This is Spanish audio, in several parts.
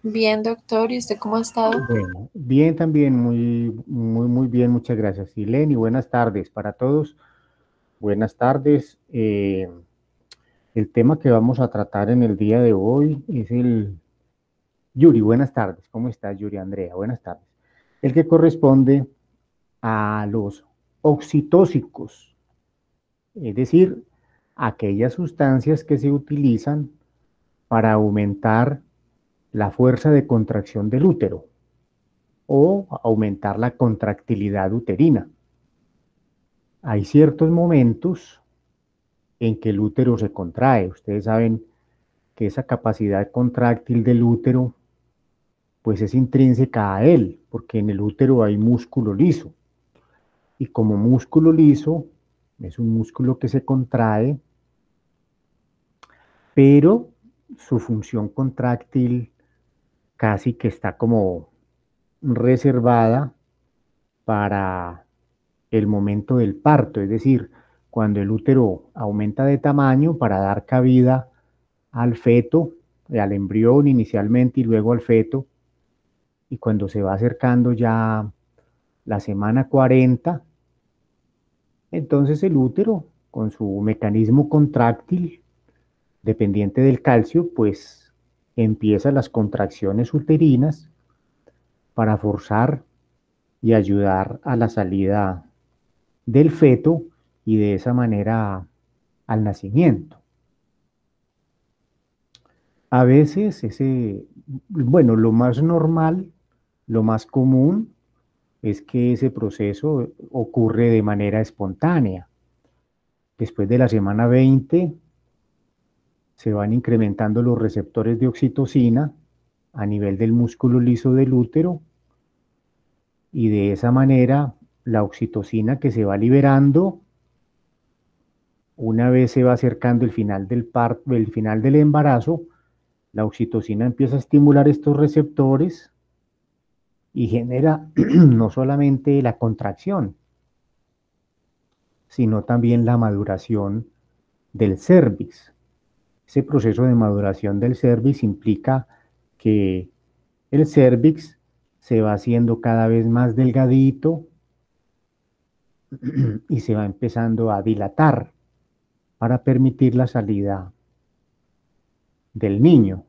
Bien, doctor, ¿y usted cómo ha estado? Bueno, bien también, muy bien, muchas gracias. Sileni, buenas tardes para todos. Buenas tardes. El tema que vamos a tratar en el día de hoy es el... Yuri, buenas tardes. ¿Cómo estás, Yuri Andrea? Buenas tardes. El que corresponde a los oxitóxicos, es decir, aquellas sustancias que se utilizan para aumentar la fuerza de contracción del útero o aumentar la contractilidad uterina. Hay ciertos momentos en que el útero se contrae. Ustedes saben que esa capacidad contráctil del útero pues es intrínseca a él, porque en el útero hay músculo liso. Y como músculo liso es un músculo que se contrae, pero su función contráctil casi que está como reservada para el momento del parto, es decir, cuando el útero aumenta de tamaño para dar cabida al feto, al embrión inicialmente y luego al feto, y cuando se va acercando ya la semana 40, entonces el útero, con su mecanismo contráctil, dependiente del calcio, pues empieza las contracciones uterinas para forzar y ayudar a la salida del feto y de esa manera al nacimiento. A veces bueno, lo más normal, lo más común es que ese proceso ocurre de manera espontánea. Después de la semana 20 se van incrementando los receptores de oxitocina a nivel del músculo liso del útero y de esa manera la oxitocina que se va liberando una vez se va acercando el final del parto, el final del embarazo, la oxitocina empieza a estimular estos receptores y genera no solamente la contracción, sino también la maduración del cérvix. Ese proceso de maduración del cérvix implica que el cérvix se va haciendo cada vez más delgadito y se va empezando a dilatar para permitir la salida del niño.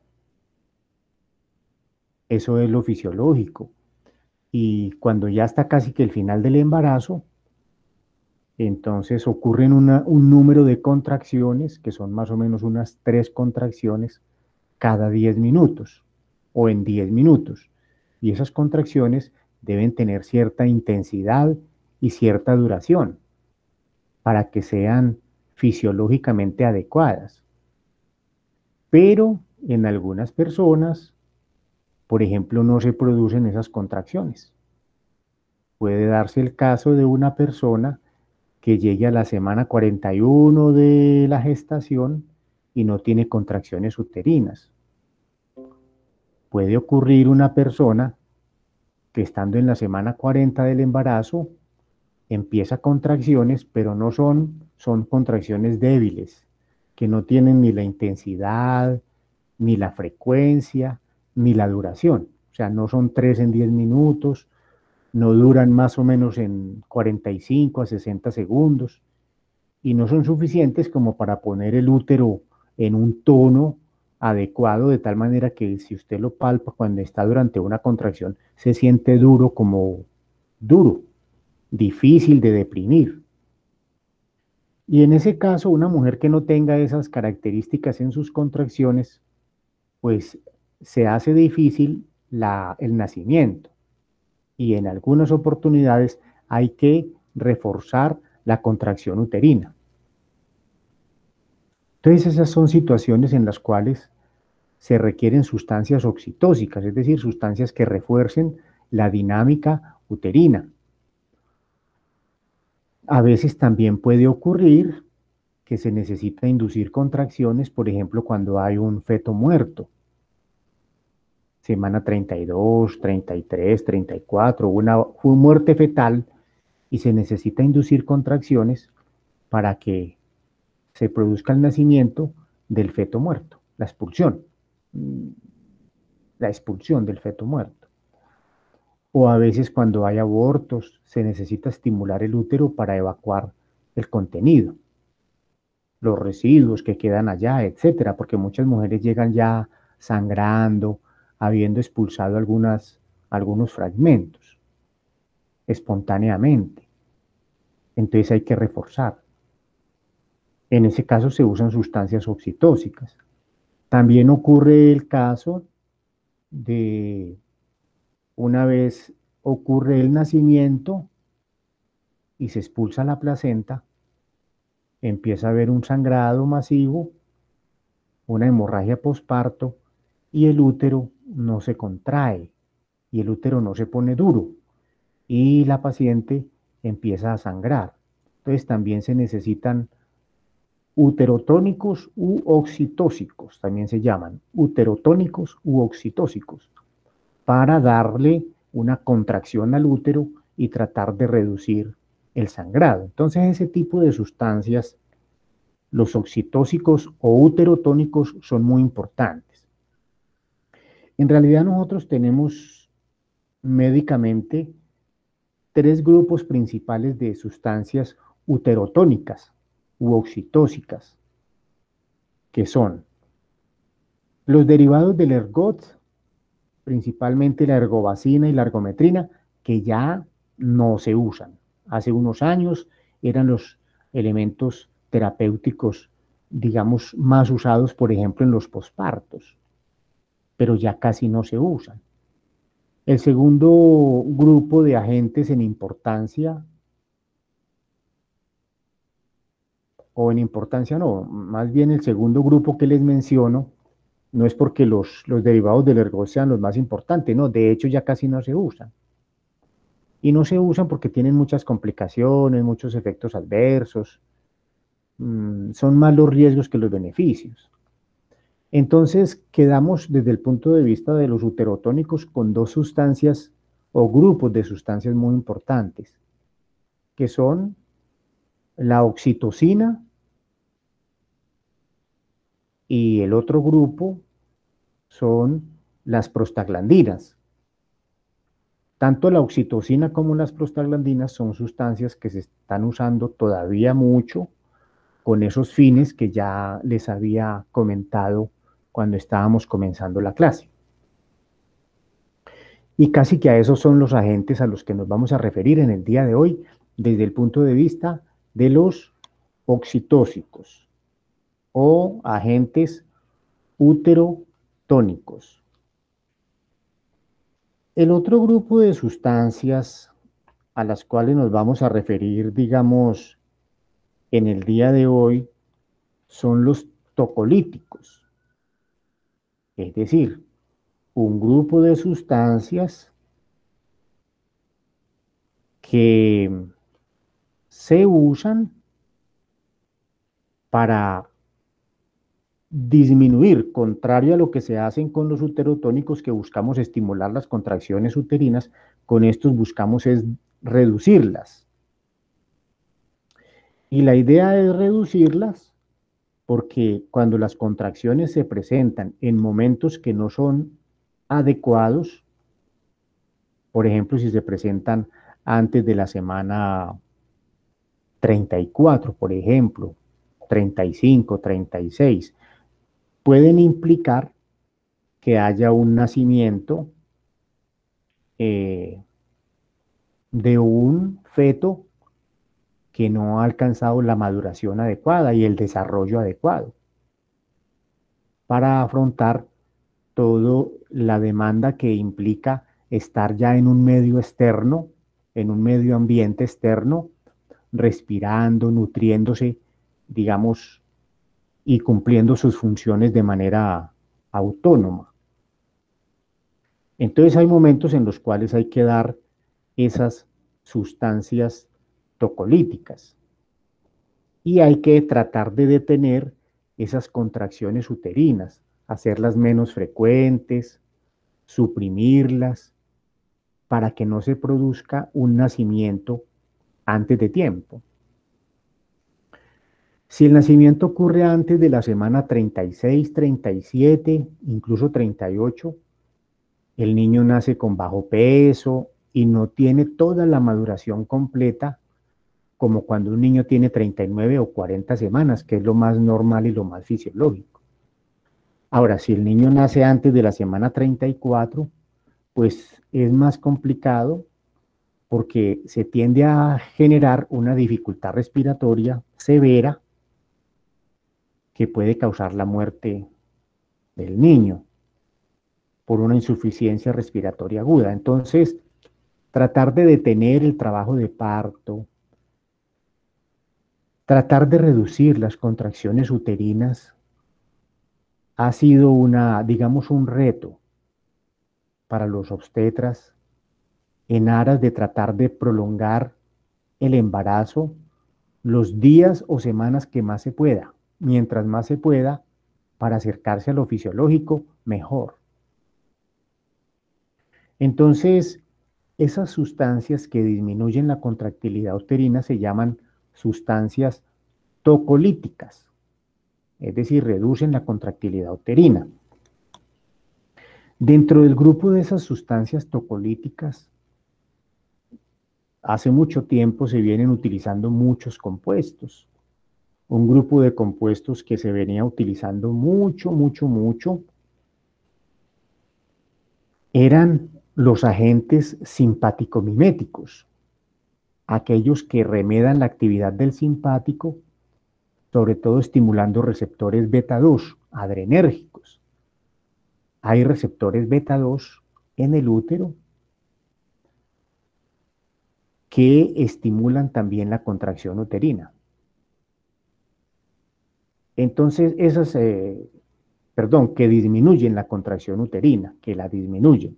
Eso es lo fisiológico. Y cuando ya está casi que el final del embarazo, entonces ocurren un número de contracciones, que son más o menos unas 3 contracciones cada 10 minutos o en 10 minutos. Y esas contracciones deben tener cierta intensidad y cierta duración para que sean fisiológicamente adecuadas. Pero en algunas personas, por ejemplo, no se producen esas contracciones. Puede darse el caso de una persona que llegue a la semana 41 de la gestación y no tiene contracciones uterinas. Puede ocurrir una persona que estando en la semana 40 del embarazo empieza contracciones, pero no son contracciones débiles, que no tienen ni la intensidad, ni la frecuencia, ni la duración. O sea, no son 3 en 10 minutos, no duran más o menos en 45 a 60 segundos y no son suficientes como para poner el útero en un tono adecuado de tal manera que si usted lo palpa cuando está durante una contracción se siente duro como duro, difícil de deprimir. Y en ese caso, una mujer que no tenga esas características en sus contracciones, pues se hace difícil el nacimiento. Y en algunas oportunidades hay que reforzar la contracción uterina. Entonces esas son situaciones en las cuales se requieren sustancias oxitóxicas, es decir, sustancias que refuercen la dinámica uterina. A veces también puede ocurrir que se necesita inducir contracciones, por ejemplo, cuando hay un feto muerto, semana 32, 33, 34, una muerte fetal, y se necesita inducir contracciones para que se produzca el nacimiento del feto muerto, la expulsión. la expulsión del feto muerto. O a veces cuando hay abortos se necesita estimular el útero para evacuar el contenido, los residuos que quedan allá, etcétera, porque muchas mujeres llegan ya sangrando, habiendo expulsado algunos fragmentos espontáneamente. Entonces hay que reforzar. En ese caso se usan sustancias oxitóxicas. También ocurre el caso de una vez ocurre el nacimiento y se expulsa la placenta, empieza a haber un sangrado masivo, una hemorragia posparto y el útero no se contrae y el útero no se pone duro y la paciente empieza a sangrar. Entonces también se necesitan uterotónicos u oxitóxicos, también se llaman uterotónicos u oxitóxicos, para darle una contracción al útero y tratar de reducir el sangrado. Entonces ese tipo de sustancias, los oxitóxicos o uterotónicos, son muy importantes. En realidad nosotros tenemos médicamente tres grupos principales de sustancias uterotónicas u oxitóxicas, que son los derivados del ergot, principalmente la ergobacina y la ergometrina, que ya no se usan. Hace unos años eran los elementos terapéuticos, digamos, más usados, por ejemplo, en los pospartos, pero ya casi no se usan. El segundo grupo de agentes en importancia, o en importancia no, más bien el segundo grupo que les menciono, no es porque los derivados del ergot sean los más importantes, no, de hecho ya casi no se usan. Y no se usan porque tienen muchas complicaciones, muchos efectos adversos, son más los riesgos que los beneficios. Entonces quedamos desde el punto de vista de los uterotónicos con dos sustancias o grupos de sustancias muy importantes, que son la oxitocina y el otro grupo son las prostaglandinas. Tanto la oxitocina como las prostaglandinas son sustancias que se están usando todavía mucho con esos fines que ya les había comentado cuando estábamos comenzando la clase. Y casi que a esos son los agentes a los que nos vamos a referir en el día de hoy desde el punto de vista de los oxitóxicos o agentes uterotónicos. El otro grupo de sustancias a las cuales nos vamos a referir, digamos, en el día de hoy, son los tocolíticos, es decir, un grupo de sustancias que se usan para disminuir, contrario a lo que se hacen con los uterotónicos, que buscamos estimular las contracciones uterinas, con estos buscamos es reducirlas. Y la idea es reducirlas porque cuando las contracciones se presentan en momentos que no son adecuados, por ejemplo, si se presentan antes de la semana 34, por ejemplo, 35, 36, pueden implicar que haya un nacimiento de un feto que no ha alcanzado la maduración adecuada y el desarrollo adecuado para afrontar toda la demanda que implica estar ya en un medio externo, en un medio ambiente externo, respirando, nutriéndose, digamos, y cumpliendo sus funciones de manera autónoma. Entonces hay momentos en los cuales hay que dar esas sustancias tocolíticas y hay que tratar de detener esas contracciones uterinas, hacerlas menos frecuentes, suprimirlas, para que no se produzca un nacimiento antes de tiempo. Si el nacimiento ocurre antes de la semana 36, 37, incluso 38, el niño nace con bajo peso y no tiene toda la maduración completa como cuando un niño tiene 39 o 40 semanas, que es lo más normal y lo más fisiológico. Ahora, si el niño nace antes de la semana 34, pues es más complicado porque se tiende a generar una dificultad respiratoria severa que puede causar la muerte del niño por una insuficiencia respiratoria aguda. Entonces, tratar de detener el trabajo de parto, tratar de reducir las contracciones uterinas ha sido digamos, un reto para los obstetras en aras de tratar de prolongar el embarazo los días o semanas que más se pueda. Mientras más se pueda, para acercarse a lo fisiológico, mejor. Entonces, esas sustancias que disminuyen la contractilidad uterina se llaman sustancias tocolíticas, es decir, reducen la contractilidad uterina. Dentro del grupo de esas sustancias tocolíticas, hace mucho tiempo se vienen utilizando muchos compuestos. Un grupo de compuestos que se venía utilizando mucho, eran los agentes simpático-miméticos, aquellos que remedan la actividad del simpático, sobre todo estimulando receptores beta 2 adrenérgicos. Hay receptores beta 2 en el útero que estimulan también la contracción uterina. Entonces, que disminuyen la contracción uterina, que la disminuyen.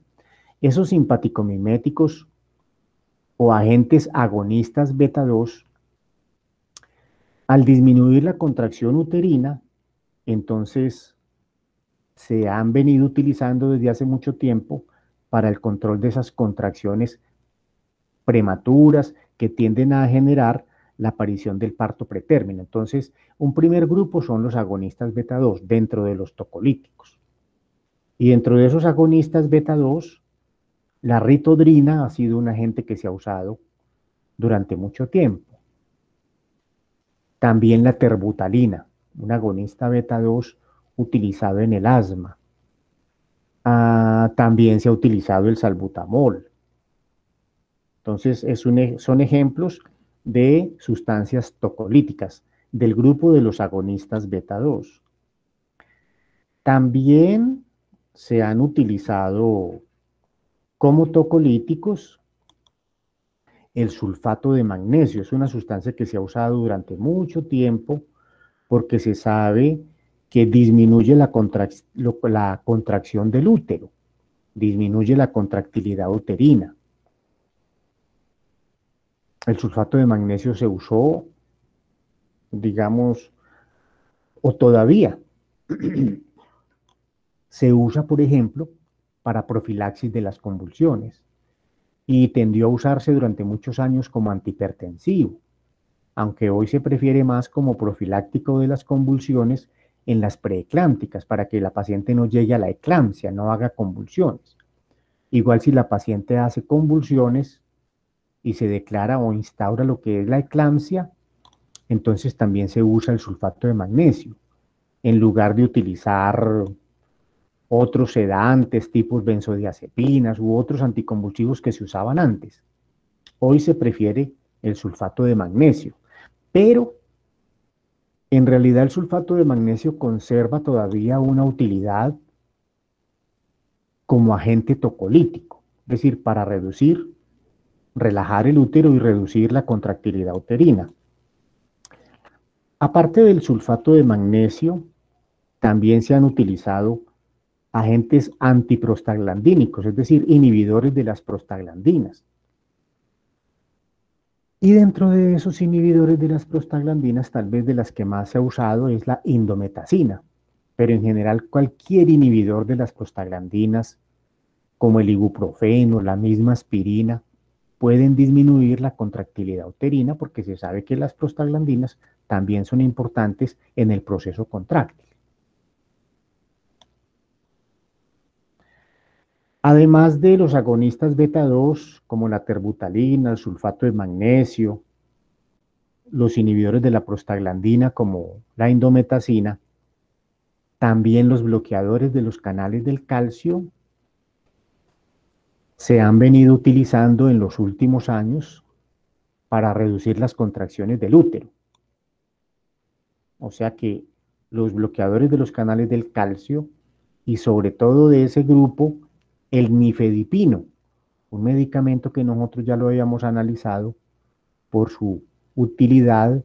Esos simpático-miméticos o agentes agonistas beta 2, al disminuir la contracción uterina, entonces se han venido utilizando desde hace mucho tiempo para el control de esas contracciones prematuras que tienden a generar la aparición del parto pretérmino. Entonces, un primer grupo son los agonistas beta 2 dentro de los tocolíticos. Y dentro de esos agonistas beta 2, la ritodrina ha sido un agente que se ha usado durante mucho tiempo. También la terbutalina, un agonista beta 2 utilizado en el asma. También se ha utilizado el salbutamol. Entonces, son ejemplos de sustancias tocolíticas del grupo de los agonistas beta 2. También se han utilizado como tocolíticos el sulfato de magnesio. Es una sustancia que se ha usado durante mucho tiempo porque se sabe que disminuye la contracción del útero, disminuye la contractilidad uterina. El sulfato de magnesio se usó, digamos, o todavía se usa, por ejemplo, para profilaxis de las convulsiones y tendió a usarse durante muchos años como antihipertensivo, aunque hoy se prefiere más como profiláctico de las convulsiones en las preeclámpticas para que la paciente no llegue a la eclampsia, no haga convulsiones. Igual si la paciente hace convulsiones y se declara o instaura lo que es la eclampsia, entonces también se usa el sulfato de magnesio, en lugar de utilizar otros sedantes, tipos benzodiazepinas u otros anticonvulsivos que se usaban antes. Hoy se prefiere el sulfato de magnesio, pero en realidad el sulfato de magnesio conserva todavía una utilidad como agente tocolítico, es decir, para reducir, relajar el útero y reducir la contractilidad uterina. Aparte del sulfato de magnesio, también se han utilizado agentes antiprostaglandínicos, es decir, inhibidores de las prostaglandinas. Y dentro de esos inhibidores de las prostaglandinas, tal vez de las que más se ha usado es la indometacina, pero en general cualquier inhibidor de las prostaglandinas, como el ibuprofeno, la misma aspirina, pueden disminuir la contractilidad uterina porque se sabe que las prostaglandinas también son importantes en el proceso contráctil. Además de los agonistas beta 2, como la terbutalina, el sulfato de magnesio, los inhibidores de la prostaglandina, como la indometacina, también los bloqueadores de los canales del calcio se han venido utilizando en los últimos años para reducir las contracciones del útero. O sea que los bloqueadores de los canales del calcio y sobre todo de ese grupo, el nifedipino, un medicamento que nosotros ya lo habíamos analizado por su utilidad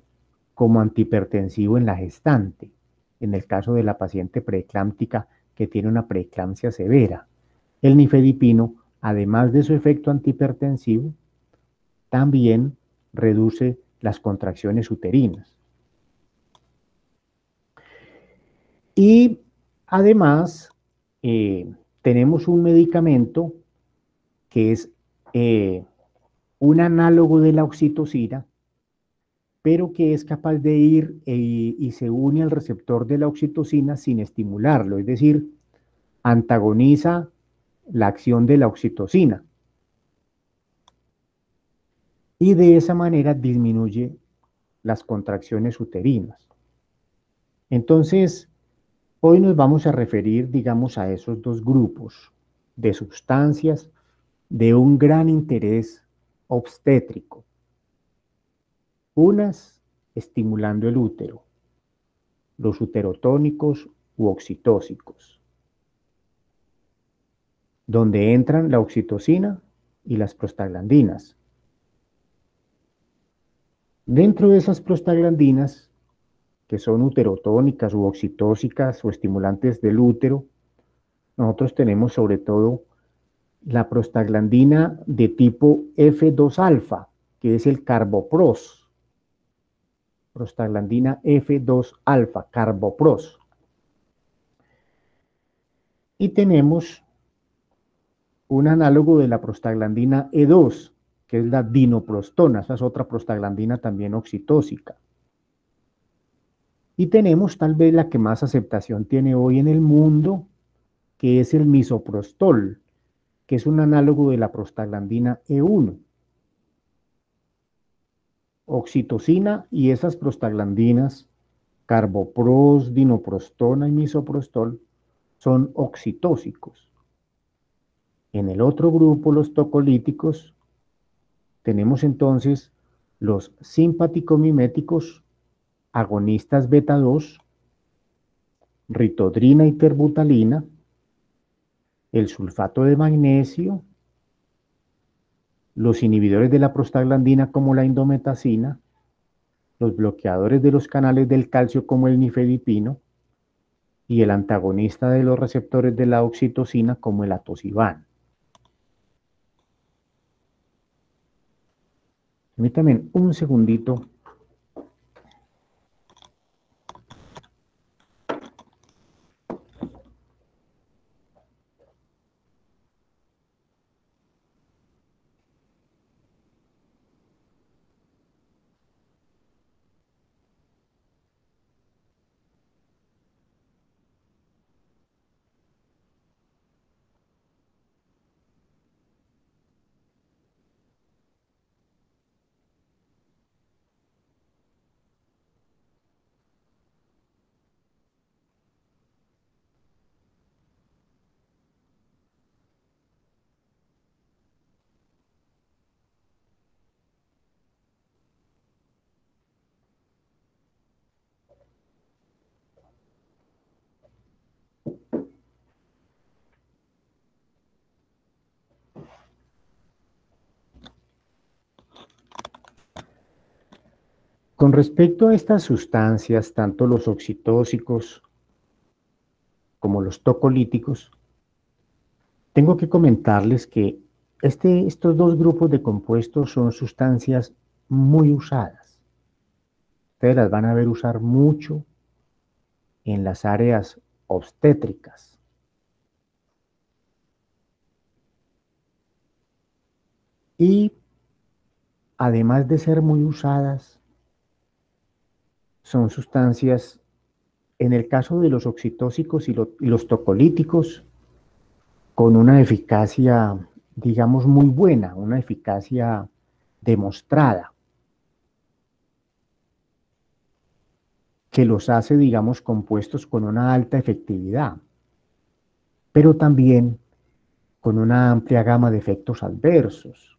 como antihipertensivo en la gestante, en el caso de la paciente preeclámptica que tiene una preeclampsia severa. El nifedipino, además de su efecto antihipertensivo, también reduce las contracciones uterinas. Y además, tenemos un medicamento que es un análogo de la oxitocina, pero que es capaz de ir y se une al receptor de la oxitocina sin estimularlo, es decir, antagoniza la acción de la oxitocina y de esa manera disminuye las contracciones uterinas. Entonces, hoy nos vamos a referir, digamos, a esos dos grupos de sustancias de un gran interés obstétrico. Unas estimulando el útero, los uterotónicos u oxitóxicos, donde entran la oxitocina y las prostaglandinas. Dentro de esas prostaglandinas, que son uterotónicas u oxitóxicas o estimulantes del útero, nosotros tenemos sobre todo la prostaglandina de tipo F2-alfa, que es el carbopros. Prostaglandina F2-alfa, carbopros. Y tenemos un análogo de la prostaglandina E2, que es la dinoprostona, esa es otra prostaglandina también oxitóxica. Y tenemos tal vez la que más aceptación tiene hoy en el mundo, que es el misoprostol, que es un análogo de la prostaglandina E1. Oxitocina y esas prostaglandinas, carbopros, dinoprostona y misoprostol, son oxitóxicos. En el otro grupo, los tocolíticos, tenemos entonces los simpaticomiméticos, agonistas beta 2, ritodrina y terbutalina, el sulfato de magnesio, los inhibidores de la prostaglandina como la indometacina, los bloqueadores de los canales del calcio como el nifedipino y el antagonista de los receptores de la oxitocina como el atosiban. Permítame un segundito. Con respecto a estas sustancias, tanto los oxitóxicos como los tocolíticos, tengo que comentarles que estos dos grupos de compuestos son sustancias muy usadas. Ustedes las van a ver usar mucho en las áreas obstétricas. Y además de ser muy usadas, son sustancias, en el caso de los oxitóxicos y los tocolíticos, con una eficacia, digamos, muy buena, una eficacia demostrada, que los hace, digamos, compuestos con una alta efectividad, pero también con una amplia gama de efectos adversos.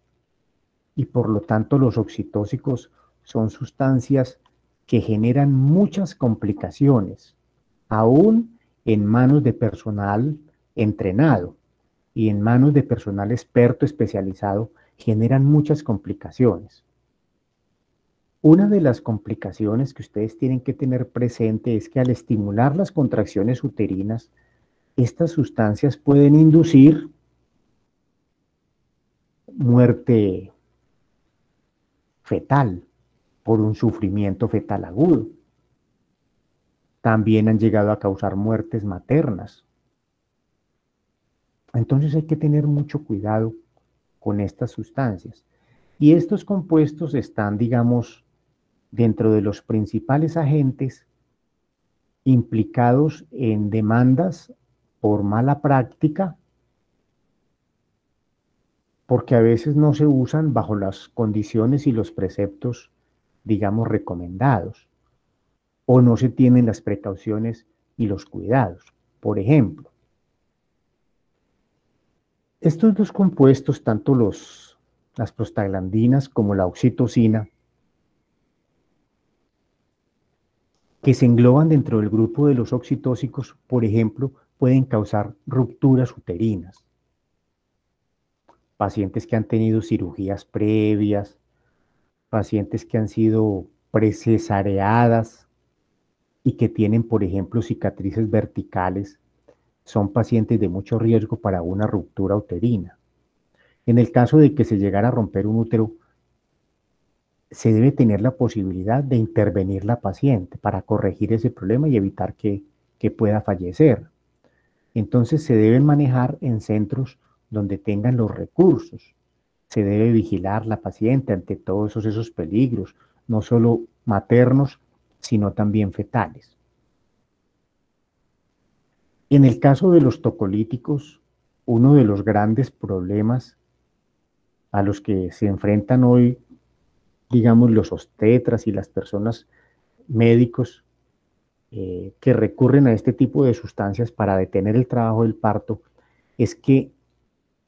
Y por lo tanto los oxitóxicos son sustancias que generan muchas complicaciones, aún en manos de personal entrenado y en manos de personal experto especializado, generan muchas complicaciones. Una de las complicaciones que ustedes tienen que tener presente es que al estimular las contracciones uterinas, estas sustancias pueden inducir muerte fetal por un sufrimiento fetal agudo. También han llegado a causar muertes maternas. Entonces hay que tener mucho cuidado con estas sustancias. Y estos compuestos están, digamos, dentro de los principales agentes implicados en demandas por mala práctica, porque a veces no se usan bajo las condiciones y los preceptos, digamos, recomendados, o no se tienen las precauciones y los cuidados. Por ejemplo, estos dos compuestos, tanto las prostaglandinas como la oxitocina, que se engloban dentro del grupo de los oxitóxicos, por ejemplo, pueden causar rupturas uterinas. Pacientes que han tenido cirugías previas, pacientes que han sido precesareadas y que tienen, por ejemplo, cicatrices verticales, son pacientes de mucho riesgo para una ruptura uterina. En el caso de que se llegara a romper un útero, se debe tener la posibilidad de intervenir la paciente para corregir ese problema y evitar que pueda fallecer. Entonces se deben manejar en centros donde tengan los recursos. Se debe vigilar la paciente ante todos esos peligros, no solo maternos, sino también fetales. En el caso de los tocolíticos, uno de los grandes problemas a los que se enfrentan hoy, digamos, los obstetras y las personas médicos que recurren a este tipo de sustancias para detener el trabajo del parto, es que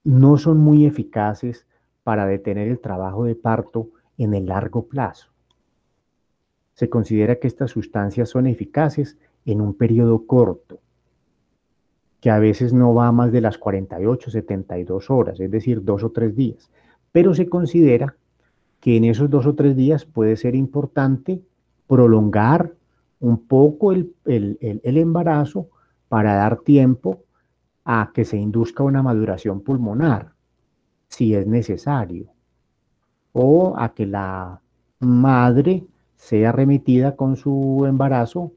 no son muy eficaces para detener el trabajo de parto en el largo plazo. Se considera que estas sustancias son eficaces en un periodo corto, que a veces no va más de las 48, 72 horas, es decir, 2 o 3 días. Pero se considera que en esos 2 o 3 días puede ser importante prolongar un poco el embarazo para dar tiempo a que se induzca una maduración pulmonar, si es necesario, o a que la madre sea remitida con su embarazo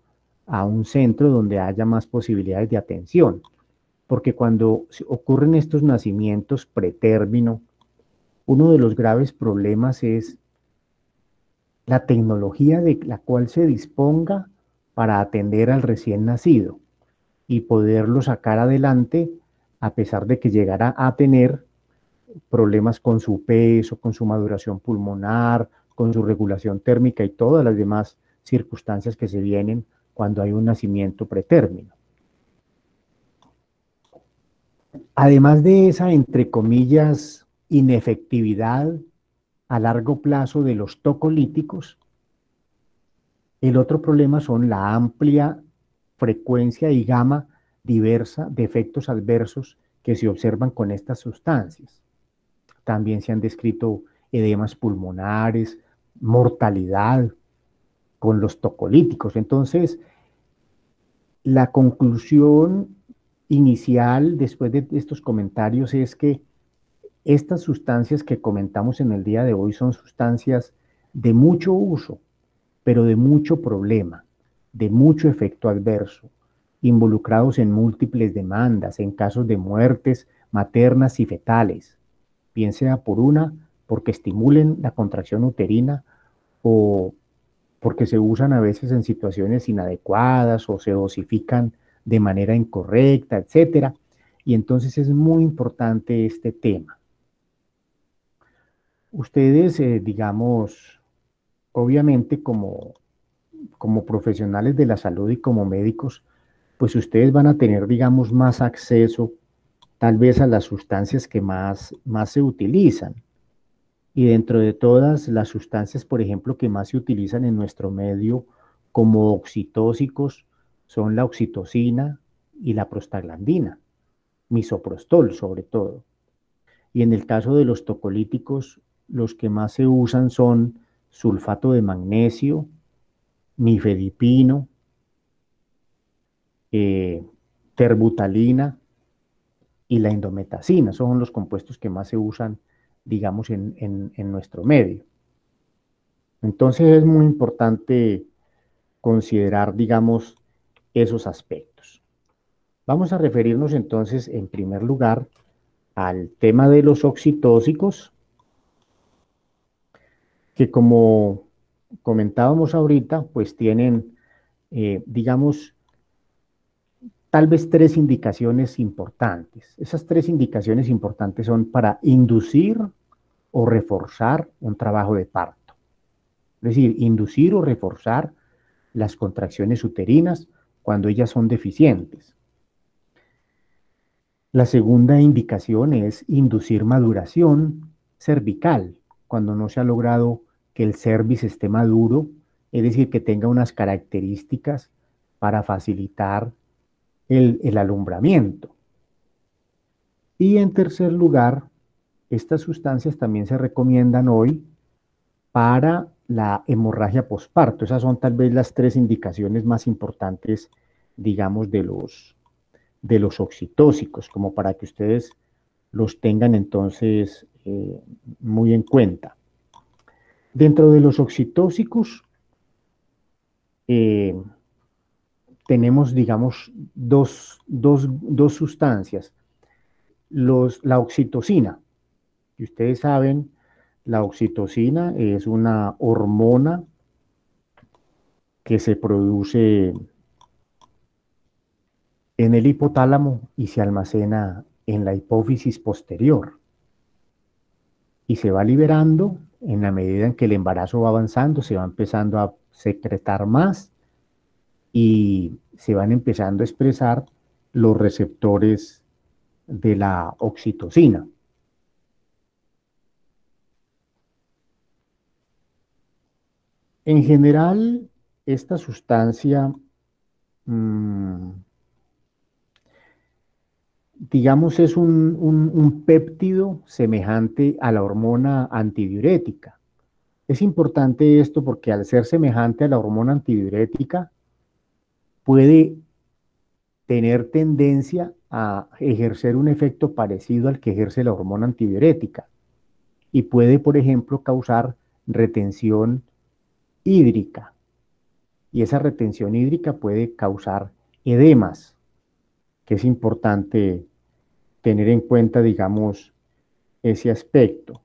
a un centro donde haya más posibilidades de atención. Porque cuando ocurren estos nacimientos pretérmino, uno de los graves problemas es la tecnología de la cual se disponga para atender al recién nacido y poderlo sacar adelante a pesar de que llegara a tener problemas con su peso, con su maduración pulmonar, con su regulación térmica y todas las demás circunstancias que se vienen cuando hay un nacimiento pretérmino. Además de esa, entre comillas, inefectividad a largo plazo de los tocolíticos, el otro problema son la amplia frecuencia y gama diversa de efectos adversos que se observan con estas sustancias. También se han descrito edemas pulmonares, mortalidad con los tocolíticos. Entonces, la conclusión inicial después de estos comentarios es que estas sustancias que comentamos en el día de hoy son sustancias de mucho uso, pero de mucho problema, de mucho efecto adverso, involucrados en múltiples demandas, en casos de muertes maternas y fetales, bien sea porque estimulen la contracción uterina o porque se usan a veces en situaciones inadecuadas o se dosifican de manera incorrecta, etcétera. Y entonces es muy importante este tema. Ustedes, digamos, obviamente como profesionales de la salud y como médicos, pues ustedes van a tener, digamos, más acceso tal vez a las sustancias que más se utilizan. Y dentro de todas las sustancias, por ejemplo, que más se utilizan en nuestro medio como oxitóxicos son la oxitocina y la prostaglandina, misoprostol sobre todo. Y en el caso de los tocolíticos, los que más se usan son sulfato de magnesio, nifedipino, eh, terbutalina y la indometacina. Son los compuestos que más se usan, digamos, en nuestro medio. Entonces es muy importante considerar, digamos, esos aspectos. Vamos a referirnos entonces, en primer lugar, al tema de los oxitóxicos, que como comentábamos ahorita, pues tienen, digamos, tal vez tres indicaciones importantes. Esas tres indicaciones importantes son para inducir o reforzar un trabajo de parto. Es decir, inducir o reforzar las contracciones uterinas cuando ellas son deficientes. La segunda indicación es inducir maduración cervical, cuando no se ha logrado que el cervix esté maduro, es decir, que tenga unas características para facilitar el alumbramiento. Y en tercer lugar, estas sustancias también se recomiendan hoy para la hemorragia posparto. Esas son tal vez las tres indicaciones más importantes, digamos, de los oxitóxicos, como para que ustedes los tengan entonces muy en cuenta. Dentro de los oxitóxicos eh, tenemos, digamos, dos sustancias. La oxitocina, y ustedes saben, la oxitocina es una hormona que se produce en el hipotálamo y se almacena en la hipófisis posterior y se va liberando en la medida en que el embarazo va avanzando, se va empezando a secretar más y se van empezando a expresar los receptores de la oxitocina. En general, esta sustancia, digamos, es un péptido semejante a la hormona antidiurética. Es importante esto porque al ser semejante a la hormona antidiurética, puede tener tendencia a ejercer un efecto parecido al que ejerce la hormona antidiurética y puede, por ejemplo, causar retención hídrica. Y esa retención hídrica puede causar edemas, que es importante tener en cuenta, digamos, ese aspecto.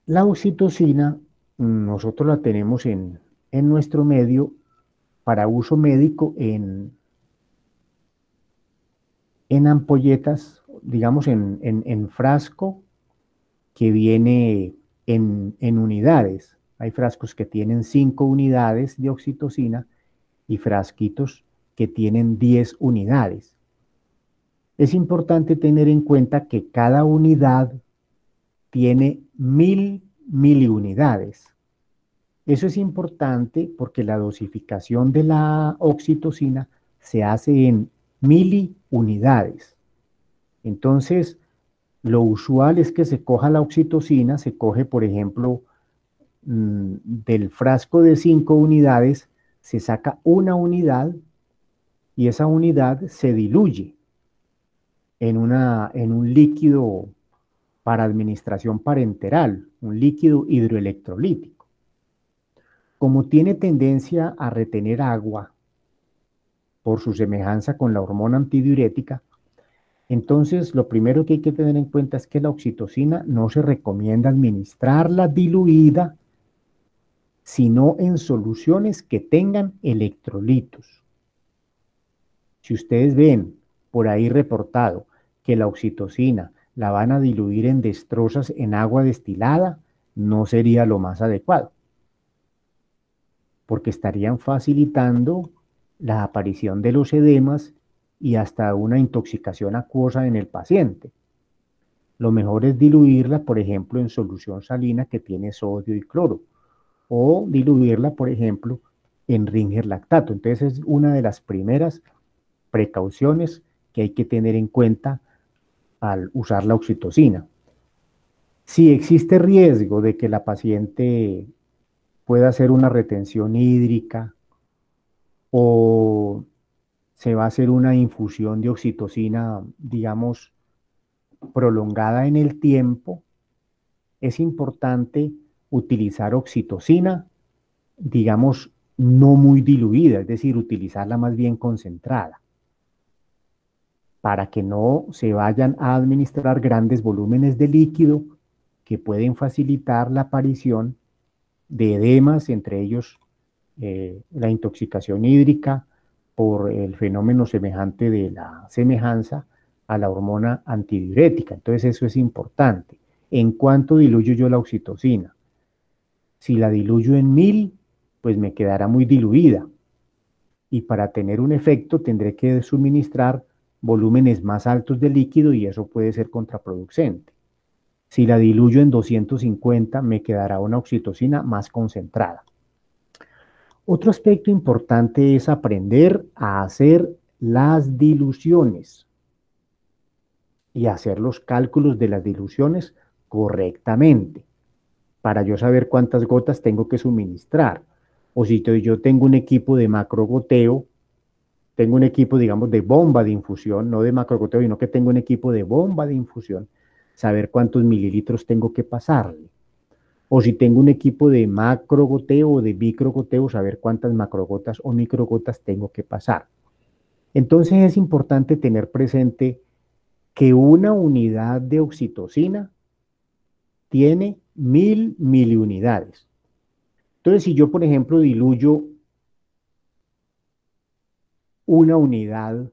La oxitocina, nosotros la tenemos en nuestro medio para uso médico en ampolletas, digamos, en frasco que viene en unidades. Hay frascos que tienen 5 unidades de oxitocina y frasquitos que tienen 10 unidades. Es importante tener en cuenta que cada unidad tiene 1000 miliunidades. Eso es importante porque la dosificación de la oxitocina se hace en miliunidades. Entonces, lo usual es que se coja la oxitocina, se coge, por ejemplo, del frasco de 5 unidades, se saca una unidad y esa unidad se diluye en un líquido para administración parenteral, un líquido hidroelectrolítico. Como tiene tendencia a retener agua por su semejanza con la hormona antidiurética, entonces lo primero que hay que tener en cuenta es que la oxitocina no se recomienda administrarla diluida sino en soluciones que tengan electrolitos. Si ustedes ven por ahí reportado que la oxitocina la van a diluir en destrozas en agua destilada, no sería lo más adecuado, porque estarían facilitando la aparición de los edemas y hasta una intoxicación acuosa en el paciente. Lo mejor es diluirla, por ejemplo, en solución salina que tiene sodio y cloro, o diluirla, por ejemplo, en Ringer lactato. Entonces es una de las primeras precauciones que hay que tener en cuenta al usar la oxitocina. Si existe riesgo de que la paciente pueda hacer una retención hídrica o se va a hacer una infusión de oxitocina, digamos, prolongada en el tiempo, es importante utilizar oxitocina, digamos, no muy diluida, es decir, utilizarla más bien concentrada, para que no se vayan a administrar grandes volúmenes de líquido que pueden facilitar la aparición de edemas, entre ellos la intoxicación hídrica por el fenómeno semejante de la semejanza a la hormona antidiurética. Entonces eso es importante. ¿En cuánto diluyo yo la oxitocina? Si la diluyo en 1000, pues me quedará muy diluida. Y para tener un efecto tendré que suministrar volúmenes más altos de líquido y eso puede ser contraproducente. Si la diluyo en 250, me quedará una oxitocina más concentrada. Otro aspecto importante es aprender a hacer las diluciones y hacer los cálculos de las diluciones correctamente para yo saber cuántas gotas tengo que suministrar. O si yo tengo un equipo de macrogoteo, tengo un equipo, digamos, de bomba de infusión, no de macrogoteo, sino que tengo un equipo de bomba de infusión, saber cuántos mililitros tengo que pasarle. O si tengo un equipo de macrogoteo o de microgoteo, saber cuántas macrogotas o microgotas tengo que pasar. Entonces es importante tener presente que una unidad de oxitocina tiene 1000 miliunidades. Entonces, si yo, por ejemplo, diluyo una unidad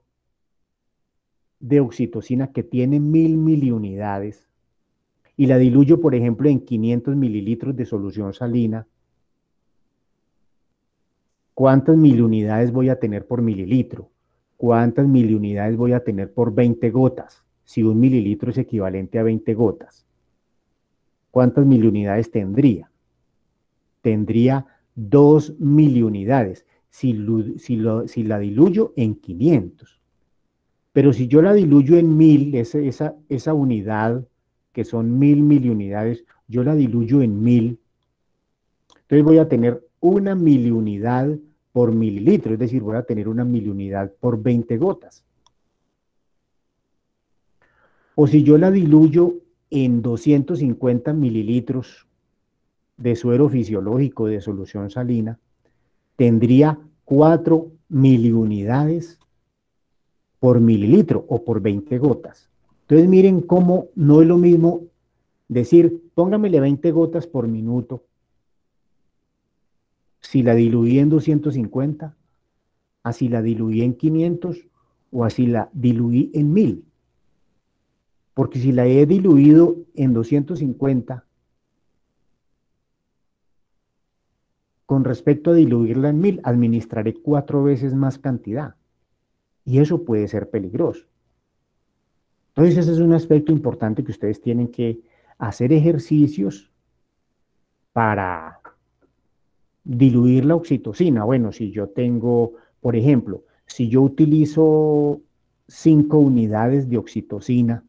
de oxitocina que tiene 1000 miliunidades y la diluyo, por ejemplo, en 500 mililitros de solución salina, ¿cuántas miliunidades voy a tener por mililitro? ¿Cuántas miliunidades voy a tener por 20 gotas? Si un mililitro es equivalente a 20 gotas. ¿Cuántas miliunidades tendría? Tendría 2 miliunidades si la diluyo en 500. Pero si yo la diluyo en 1000, esa unidad, que son 1000 miliunidades, yo la diluyo en 1000, entonces voy a tener una miliunidad por mililitro, es decir, voy a tener una miliunidad por 20 gotas. O si yo la diluyo en 250 mililitros de suero fisiológico de solución salina, tendría 4 miliunidades por mililitro o por 20 gotas. Entonces miren cómo no es lo mismo decir, póngamele 20 gotas por minuto, si la diluí en 250, así la diluí en 500 o así la diluí en 1000. Porque si la he diluido en 250, con respecto a diluirla en 1000, administraré 4 veces más cantidad. Y eso puede ser peligroso. Entonces ese es un aspecto importante que ustedes tienen que hacer ejercicios para diluir la oxitocina. Bueno, si yo tengo, por ejemplo, si yo utilizo 5 unidades de oxitocina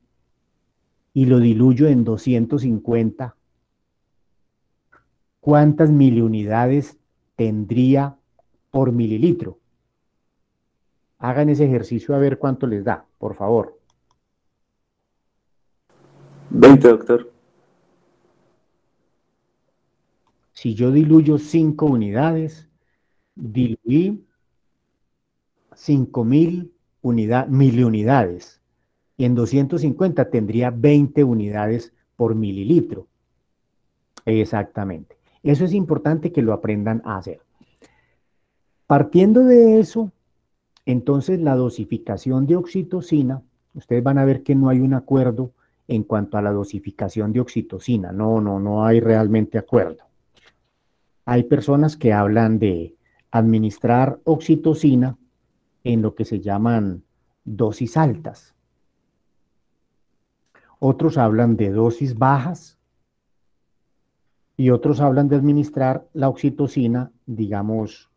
y lo diluyo en 250, ¿cuántas miliunidades tendría por mililitro? Hagan ese ejercicio a ver cuánto les da, por favor. 20, doctor. Si yo diluyo 5 unidades, diluí 5000 miliunidades. Y en 250 tendría 20 unidades por mililitro. Exactamente. Eso es importante que lo aprendan a hacer. Partiendo de eso, entonces la dosificación de oxitocina, ustedes van a ver que no hay un acuerdo en cuanto a la dosificación de oxitocina. No hay realmente acuerdo. Hay personas que hablan de administrar oxitocina en lo que se llaman dosis altas. Otros hablan de dosis bajas y otros hablan de administrar la oxitocina, digamos,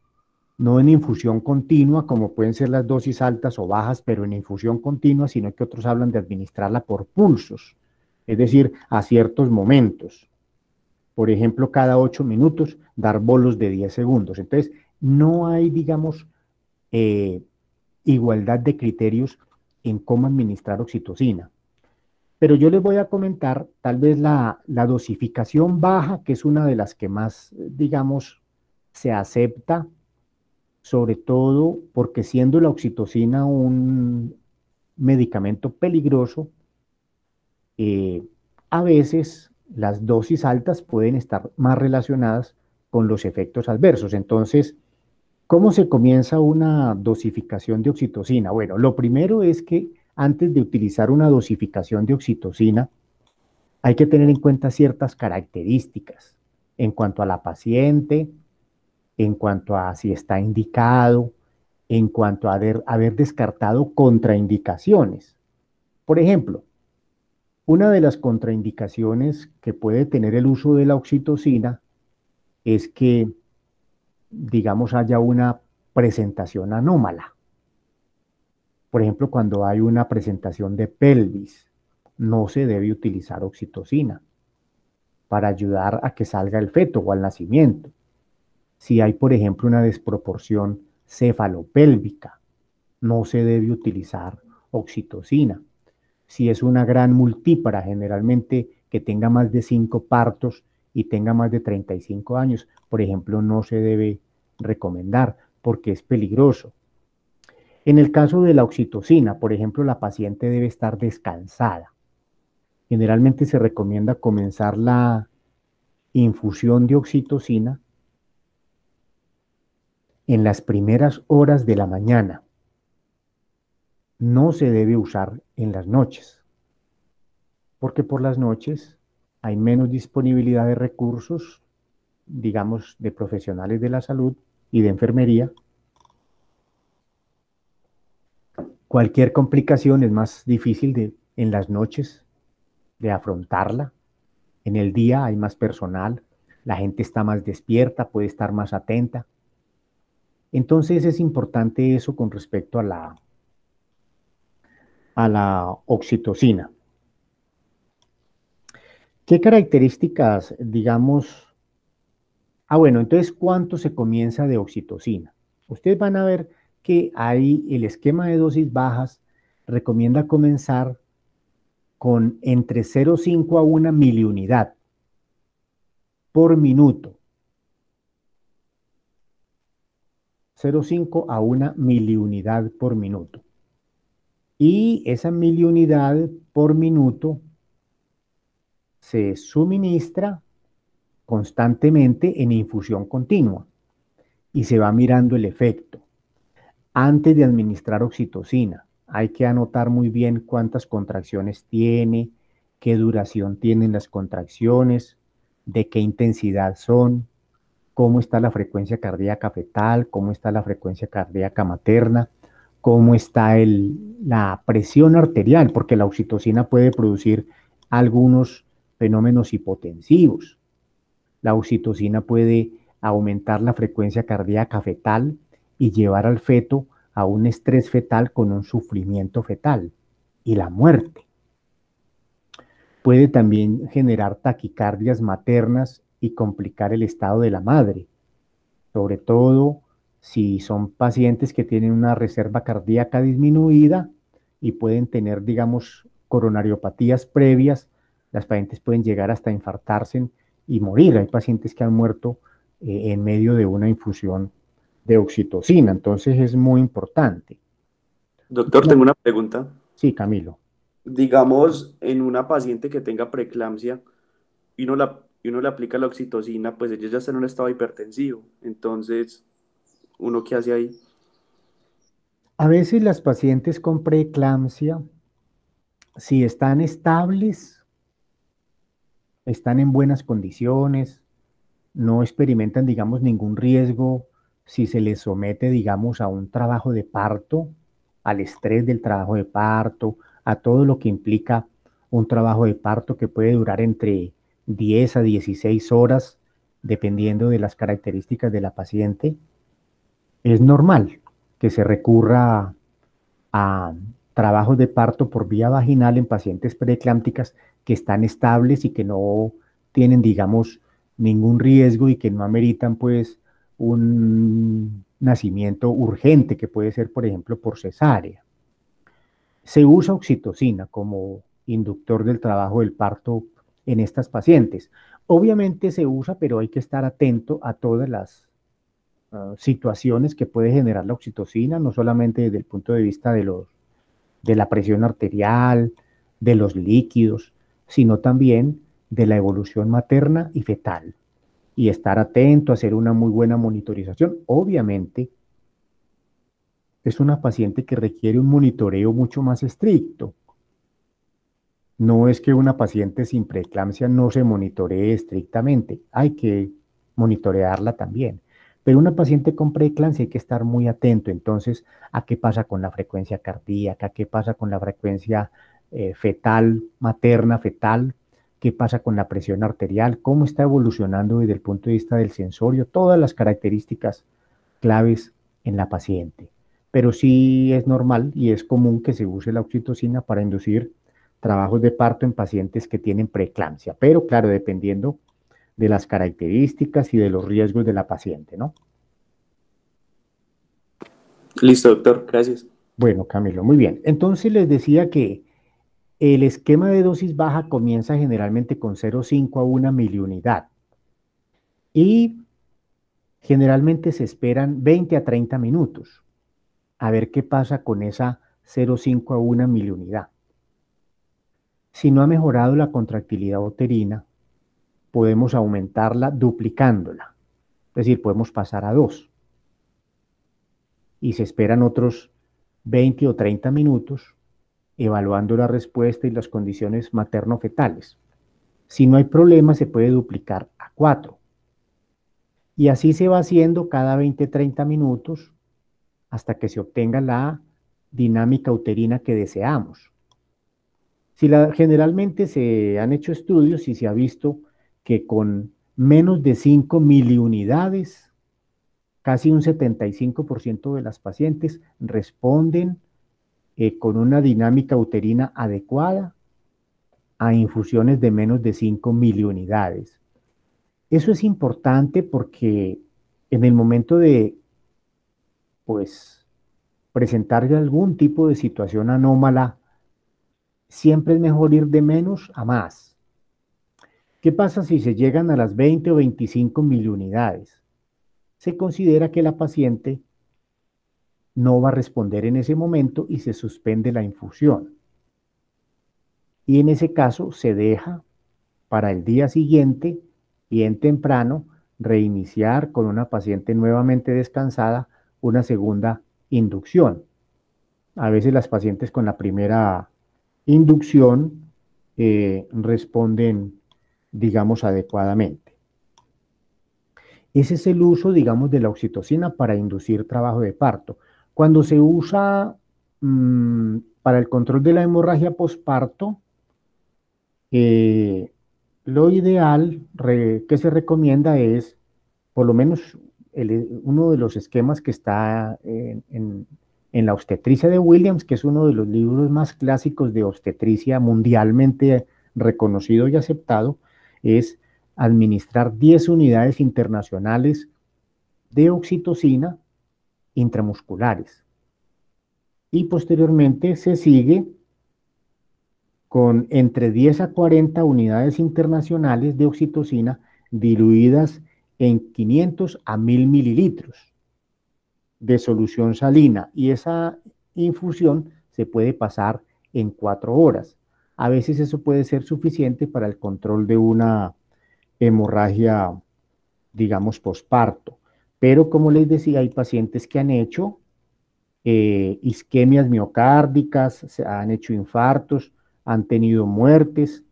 no en infusión continua, como pueden ser las dosis altas o bajas, pero en infusión continua, sino que otros hablan de administrarla por pulsos, es decir, a ciertos momentos. Por ejemplo, cada 8 minutos, dar bolos de 10 segundos. Entonces, no hay, digamos, igualdad de criterios en cómo administrar oxitocina. Pero yo les voy a comentar tal vez la dosificación baja, que es una de las que más, digamos, se acepta, sobre todo porque siendo la oxitocina un medicamento peligroso, eh, a veces las dosis altas pueden estar más relacionadas con los efectos adversos. Entonces, ¿cómo se comienza una dosificación de oxitocina? Bueno, lo primero es que antes de utilizar una dosificación de oxitocina, hay que tener en cuenta ciertas características en cuanto a la paciente, en cuanto a si está indicado, en cuanto a haber descartado contraindicaciones. Por ejemplo, una de las contraindicaciones que puede tener el uso de la oxitocina es que, digamos, haya una presentación anómala. Por ejemplo, cuando hay una presentación de pelvis, no se debe utilizar oxitocina para ayudar a que salga el feto o al nacimiento. Si hay, por ejemplo, una desproporción cefalopélvica, no se debe utilizar oxitocina. Si es una gran multípara, generalmente que tenga más de 5 partos y tenga más de 35 años, por ejemplo, no se debe recomendar porque es peligroso. En el caso de la oxitocina, por ejemplo, la paciente debe estar descansada. Generalmente se recomienda comenzar la infusión de oxitocina en las primeras horas de la mañana. No se debe usar en las noches, porque por las noches hay menos disponibilidad de recursos, digamos, de profesionales de la salud y de enfermería. Cualquier complicación es más difícil en las noches de afrontarla. En el día hay más personal, la gente está más despierta, puede estar más atenta. Entonces es importante eso con respecto a la oxitocina. ¿Qué características, digamos? Bueno, entonces, ¿cuánto se comienza de oxitocina? Ustedes van a ver que ahí el esquema de dosis bajas recomienda comenzar con entre 0,5 a 1 miliunidad por minuto. 0,5 a 1 miliunidad por minuto. Y esa miliunidad por minuto se suministra constantemente en infusión continua y se va mirando el efecto. Antes de administrar oxitocina, hay que anotar muy bien cuántas contracciones tiene, qué duración tienen las contracciones, de qué intensidad son, cómo está la frecuencia cardíaca fetal, cómo está la frecuencia cardíaca materna, cómo está la presión arterial, porque la oxitocina puede producir algunos fenómenos hipotensivos. La oxitocina puede aumentar la frecuencia cardíaca fetal y llevar al feto a un estrés fetal con un sufrimiento fetal y la muerte. Puede también generar taquicardias maternas y complicar el estado de la madre, sobre todo si son pacientes que tienen una reserva cardíaca disminuida y pueden tener, digamos, coronariopatías previas. Las pacientes pueden llegar hasta infartarse y morir. Hay pacientes que han muerto en medio de una infusión de oxitocina, entonces es muy importante. Doctor, tengo una pregunta. Sí, Camilo. Digamos, en una paciente que tenga preeclampsia y uno la y uno le aplica la oxitocina, pues ella ya está en un estado hipertensivo. Entonces, ¿uno qué hace ahí? A veces las pacientes con preeclampsia, si están estables, están en buenas condiciones, no experimentan, digamos, ningún riesgo si se les somete, digamos, a un trabajo de parto, al estrés del trabajo de parto, a todo lo que implica un trabajo de parto que puede durar entre 10 a 16 horas, dependiendo de las características de la paciente. Es normal que se recurra a trabajos de parto por vía vaginal en pacientes preeclámpticas que están estables y que no tienen, digamos, ningún riesgo y que no ameritan, pues, un nacimiento urgente, que puede ser, por ejemplo, por cesárea. Se usa oxitocina como inductor del trabajo del parto en estas pacientes. Obviamente se usa, pero hay que estar atento a todas las situaciones que puede generar la oxitocina, no solamente desde el punto de vista de la presión arterial, de los líquidos, sino también de la evolución materna y fetal. Y estar atento, hacer una muy buena monitorización. Obviamente, es una paciente que requiere un monitoreo mucho más estricto. No es que una paciente sin preeclampsia no se monitoree estrictamente, hay que monitorearla también. Pero una paciente con preeclampsia hay que estar muy atento entonces a qué pasa con la frecuencia cardíaca, qué pasa con la frecuencia fetal, materna, fetal, qué pasa con la presión arterial, cómo está evolucionando desde el punto de vista del sensorio, todas las características claves en la paciente. Pero sí es normal y es común que se use la oxitocina para inducir trabajos de parto en pacientes que tienen preeclampsia, pero claro, dependiendo de las características y de los riesgos de la paciente, ¿no? Listo, doctor, gracias. Bueno, Camilo, muy bien. Entonces les decía que el esquema de dosis baja comienza generalmente con 0,5 a 1 miliunidad y generalmente se esperan 20 a 30 minutos a ver qué pasa con esa 0,5 a 1 miliunidad. Si no ha mejorado la contractilidad uterina, podemos aumentarla duplicándola. Es decir, podemos pasar a 2. Y se esperan otros 20 o 30 minutos evaluando la respuesta y las condiciones materno-fetales. Si no hay problema, se puede duplicar a 4. Y así se va haciendo cada 20-30 minutos hasta que se obtenga la dinámica uterina que deseamos. Generalmente se han hecho estudios y se ha visto que con menos de 5 miliunidades, casi un 75% de las pacientes responden con una dinámica uterina adecuada a infusiones de menos de 5 miliunidades. Eso es importante porque en el momento de, pues, presentarle algún tipo de situación anómala, siempre es mejor ir de menos a más. ¿Qué pasa si se llegan a las 20 o 25 miliunidades? Se considera que la paciente no va a responder en ese momento y se suspende la infusión. Y en ese caso se deja para el día siguiente, bien temprano, reiniciar con una paciente nuevamente descansada una segunda inducción. A veces las pacientes con la primera inducción responden, digamos, adecuadamente. Ese es el uso, digamos, de la oxitocina para inducir trabajo de parto. Cuando se usa para el control de la hemorragia posparto, lo ideal que se recomienda es, por lo menos uno de los esquemas que está en la obstetricia de Williams, que es uno de los libros más clásicos de obstetricia mundialmente reconocido y aceptado, es administrar 10 unidades internacionales de oxitocina intramusculares. Y posteriormente se sigue con entre 10 a 40 unidades internacionales de oxitocina diluidas en 500 a 1000 mililitros de solución salina, y esa infusión se puede pasar en 4 horas. A veces eso puede ser suficiente para el control de una hemorragia, digamos, posparto. Pero como les decía, hay pacientes que han hecho isquemias miocárdicas, se han hecho infartos, han tenido muertes,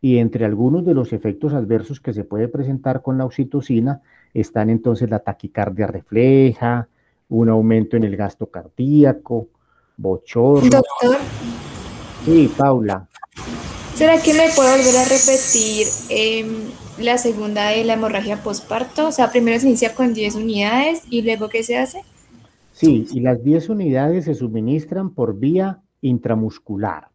y entre algunos de los efectos adversos que se puede presentar con la oxitocina están entonces la taquicardia refleja, un aumento en el gasto cardíaco, bochorno. Doctor, Sí, Paula. ¿será que me puede volver a repetir la segunda de la hemorragia posparto? O sea, primero se inicia con 10 unidades y luego ¿qué se hace? Sí, y las 10 unidades se suministran por vía intramuscular.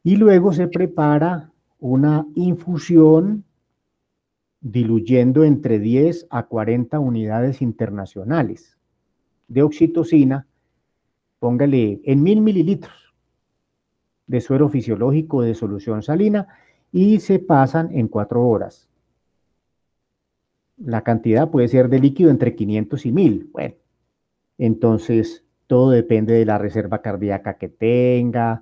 Y luego se prepara una infusión diluyendo entre 10 a 40 unidades internacionales de oxitocina, póngale en 1000 mililitros de suero fisiológico de solución salina y se pasan en 4 horas. La cantidad puede ser de líquido entre 500 y 1000. Bueno, entonces todo depende de la reserva cardíaca que tenga,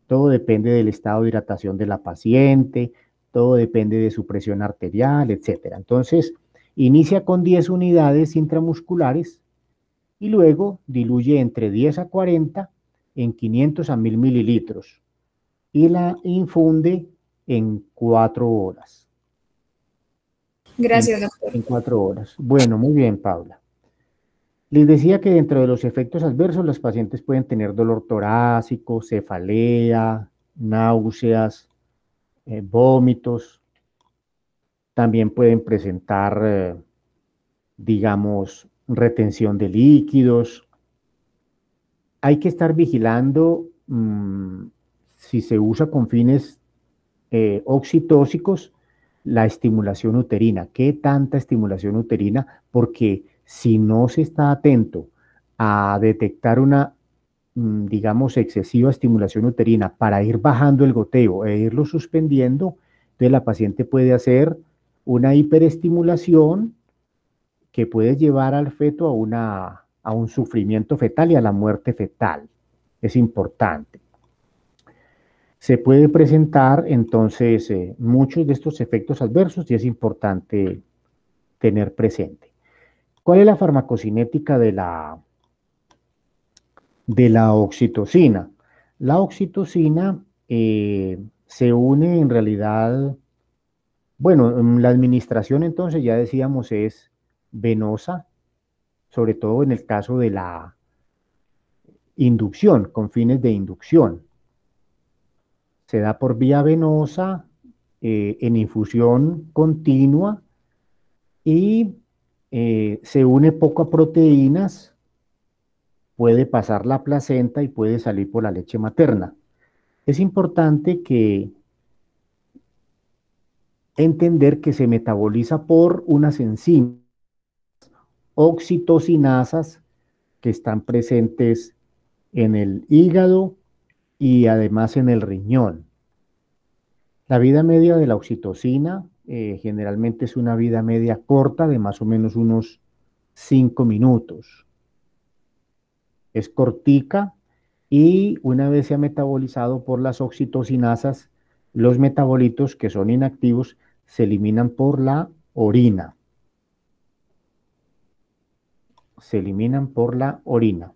todo depende del estado de hidratación de la paciente, todo depende de su presión arterial, etcétera. Entonces, inicia con 10 unidades intramusculares y luego diluye entre 10 a 40 en 500 a 1000 mililitros y la infunde en 4 horas. Gracias, doctor. En 4 horas. Bueno, muy bien, Paula. Les decía que dentro de los efectos adversos, los pacientes pueden tener dolor torácico, cefalea, náuseas, vómitos. También pueden presentar, digamos, retención de líquidos. Hay que estar vigilando si se usa con fines oxitóxicos, la estimulación uterina. ¿Qué tanta estimulación uterina? Porque si no se está atento a detectar una, digamos, excesiva estimulación uterina para ir bajando el goteo e irlo suspendiendo, entonces la paciente puede hacer una hiperestimulación que puede llevar al feto a un sufrimiento fetal y a la muerte fetal. Es importante. Se puede presentar entonces muchos de estos efectos adversos y es importante tener presente. ¿Cuál es la farmacocinética de la oxitocina? La oxitocina se une en realidad, bueno, la administración entonces ya decíamos es venosa, sobre todo en el caso de la inducción, con fines de inducción. Se da por vía venosa en infusión continua y se une poco a proteínas, puede pasar la placenta y puede salir por la leche materna. Es importante que entender que se metaboliza por unas enzimas oxitocinasas que están presentes en el hígado y además en el riñón. La vida media de la oxitocina generalmente es una vida media corta de más o menos unos 5 minutos. Es cortica y una vez se ha metabolizado por las oxitocinasas, los metabolitos que son inactivos se eliminan por la orina. Se eliminan por la orina.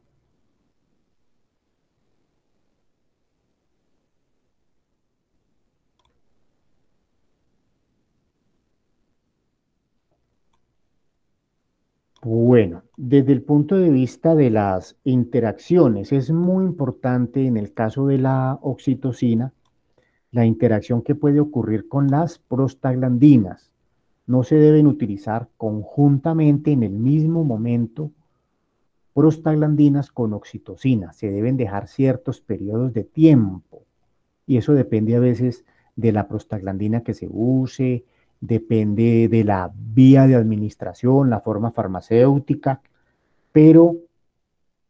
Bueno, desde el punto de vista de las interacciones, es muy importante en el caso de la oxitocina, la interacción que puede ocurrir con las prostaglandinas. No se deben utilizar conjuntamente en el mismo momento prostaglandinas con oxitocina. Se deben dejar ciertos periodos de tiempo y eso depende a veces de la prostaglandina que se use, depende de la vía de administración, la forma farmacéutica, pero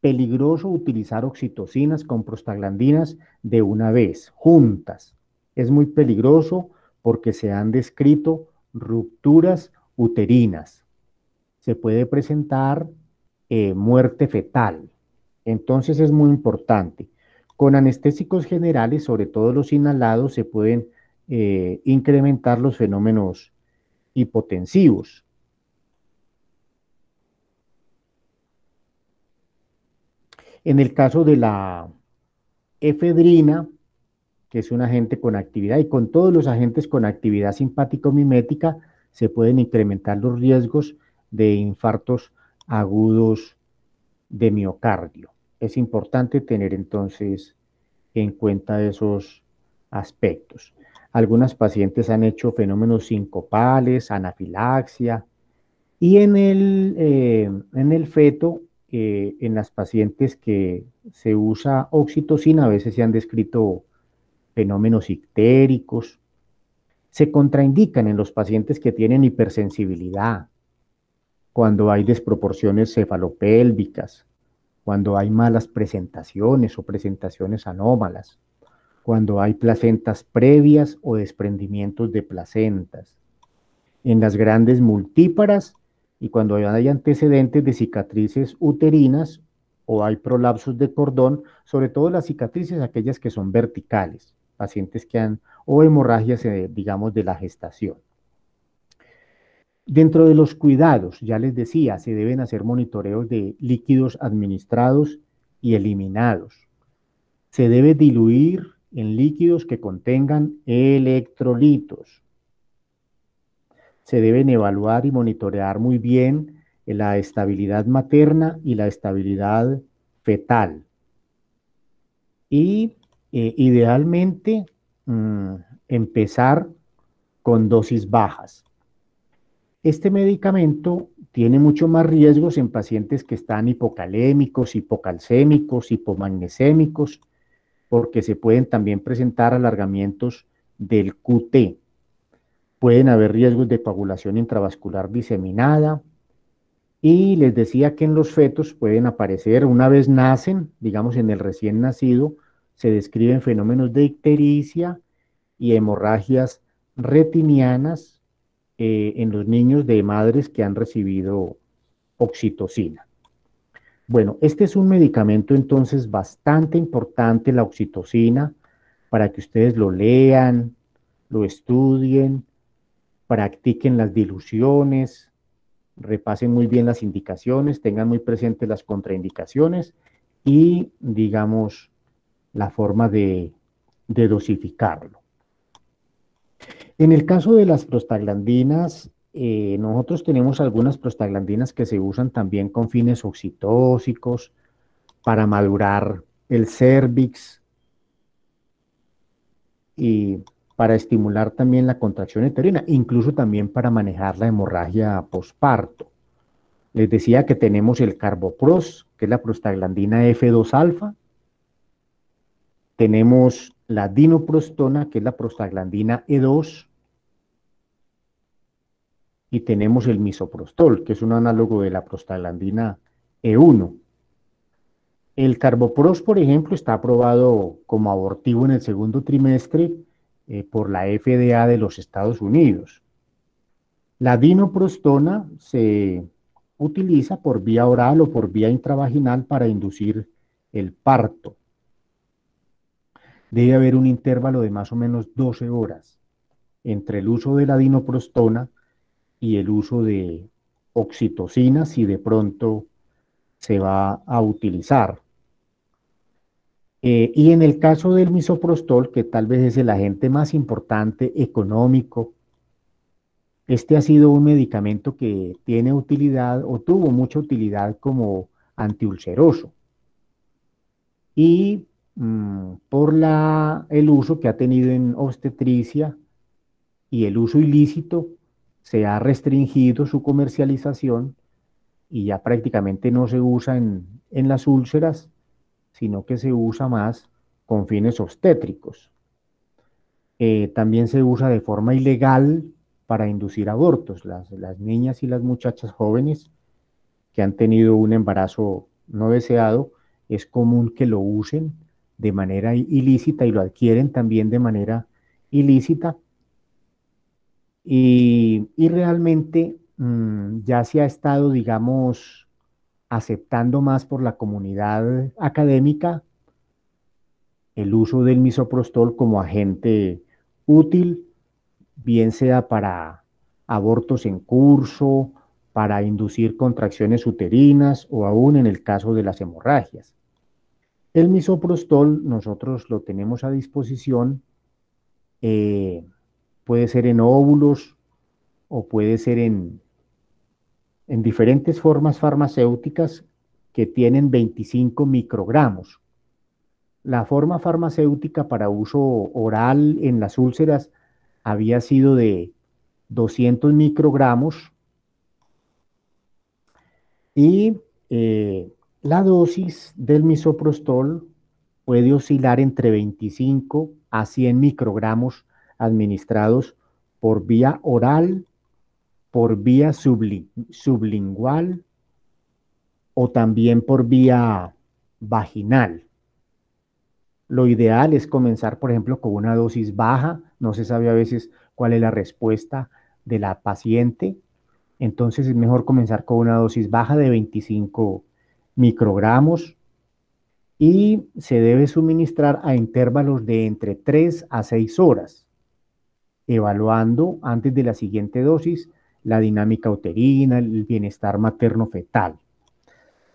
peligroso utilizar oxitocinas con prostaglandinas de una vez, juntas. Es muy peligroso porque se han descrito rupturas uterinas. Se puede presentar muerte fetal. Entonces es muy importante. Con anestésicos generales, sobre todo los inhalados, se pueden incrementar los fenómenos hipotensivos. En el caso de la efedrina, que es un agente con actividad, y con todos los agentes con actividad simpático-mimética, se pueden incrementar los riesgos de infartos agudos de miocardio. Es importante tener entonces en cuenta esos aspectos. Algunas pacientes han hecho fenómenos sincopales, anafilaxia, y en el feto, en las pacientes que se usa oxitocina, a veces se han descrito fenómenos ictéricos. Se contraindican en los pacientes que tienen hipersensibilidad, cuando hay desproporciones cefalopélvicas, cuando hay malas presentaciones o presentaciones anómalas, cuando hay placentas previas o desprendimientos de placentas, en las grandes multíparas y cuando hay antecedentes de cicatrices uterinas o hay prolapsos de cordón, sobre todo las cicatrices aquellas que son verticales, pacientes que han, o hemorragias, digamos, de la gestación. Dentro de los cuidados, ya les decía, se deben hacer monitoreos de líquidos administrados y eliminados. Se debe diluir en líquidos que contengan electrolitos. Se deben evaluar y monitorear muy bien la estabilidad materna y la estabilidad fetal. Y idealmente empezar con dosis bajas. Este medicamento tiene mucho más riesgos en pacientes que están hipocalémicos, hipocalcémicos, hipomagnesémicos, porque se pueden también presentar alargamientos del QT. Pueden haber riesgos de coagulación intravascular diseminada. Y les decía que en los fetos pueden aparecer, una vez nacen, digamos en el recién nacido, se describen fenómenos de ictericia y hemorragias retinianas en los niños de madres que han recibido oxitocina. Bueno, este es un medicamento entonces bastante importante, la oxitocina, para que ustedes lo lean, lo estudien, practiquen las diluciones, repasen muy bien las indicaciones, tengan muy presentes las contraindicaciones y, digamos, la forma de dosificarlo. En el caso de las prostaglandinas, nosotros tenemos algunas prostaglandinas que se usan también con fines oxitóxicos para madurar el cérvix y para estimular también la contracción uterina, incluso también para manejar la hemorragia posparto. Les decía que tenemos el carbopros, que es la prostaglandina F2-alfa. Tenemos la dinoprostona, que es la prostaglandina E2. Y tenemos el misoprostol, que es un análogo de la prostaglandina E1. El carbopros, por ejemplo, está aprobado como abortivo en el segundo trimestre por la FDA de los Estados Unidos. La dinoprostona se utiliza por vía oral o por vía intravaginal para inducir el parto. Debe haber un intervalo de más o menos 12 horas entre el uso de la dinoprostona y el uso de oxitocina si de pronto se va a utilizar. Y en el caso del misoprostol, que tal vez es el agente más importante económico, este ha sido un medicamento que tiene utilidad o tuvo mucha utilidad como antiulceroso. Y por el uso que ha tenido en obstetricia y el uso ilícito, se ha restringido su comercialización y ya prácticamente no se usa en las úlceras, sino que se usa más con fines obstétricos. También se usa de forma ilegal para inducir abortos. Las niñas y las muchachas jóvenes que han tenido un embarazo no deseado, es común que lo usen de manera ilícita y lo adquieren también de manera ilícita. Y realmente ya se ha estado, digamos, aceptando más por la comunidad académica el uso del misoprostol como agente útil, bien sea para abortos en curso, para inducir contracciones uterinas o aún en el caso de las hemorragias. El misoprostol nosotros lo tenemos a disposición, puede ser en óvulos o puede ser en diferentes formas farmacéuticas que tienen 25 microgramos. La forma farmacéutica para uso oral en las úlceras había sido de 200 microgramos y la dosis del misoprostol puede oscilar entre 25 a 100 microgramos administrados por vía oral, por vía sublingual o también por vía vaginal. Lo ideal es comenzar, por ejemplo, con una dosis baja. No se sabe a veces cuál es la respuesta de la paciente. Entonces es mejor comenzar con una dosis baja de 25 microgramos y se debe suministrar a intervalos de entre 3 a 6 horas, evaluando antes de la siguiente dosis la dinámica uterina, el bienestar materno-fetal.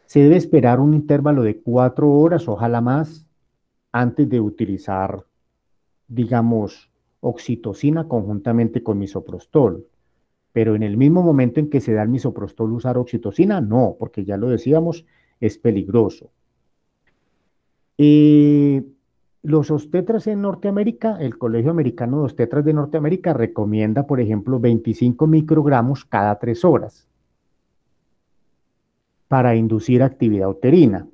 Se debe esperar un intervalo de 4 horas, ojalá más, antes de utilizar, digamos, oxitocina conjuntamente con misoprostol. Pero en el mismo momento en que se da el misoprostol usar oxitocina, no, porque ya lo decíamos, es peligroso. Los obstetras en Norteamérica, el Colegio Americano de Obstetras de Norteamérica recomienda, por ejemplo, 25 microgramos cada 3 horas para inducir actividad uterina.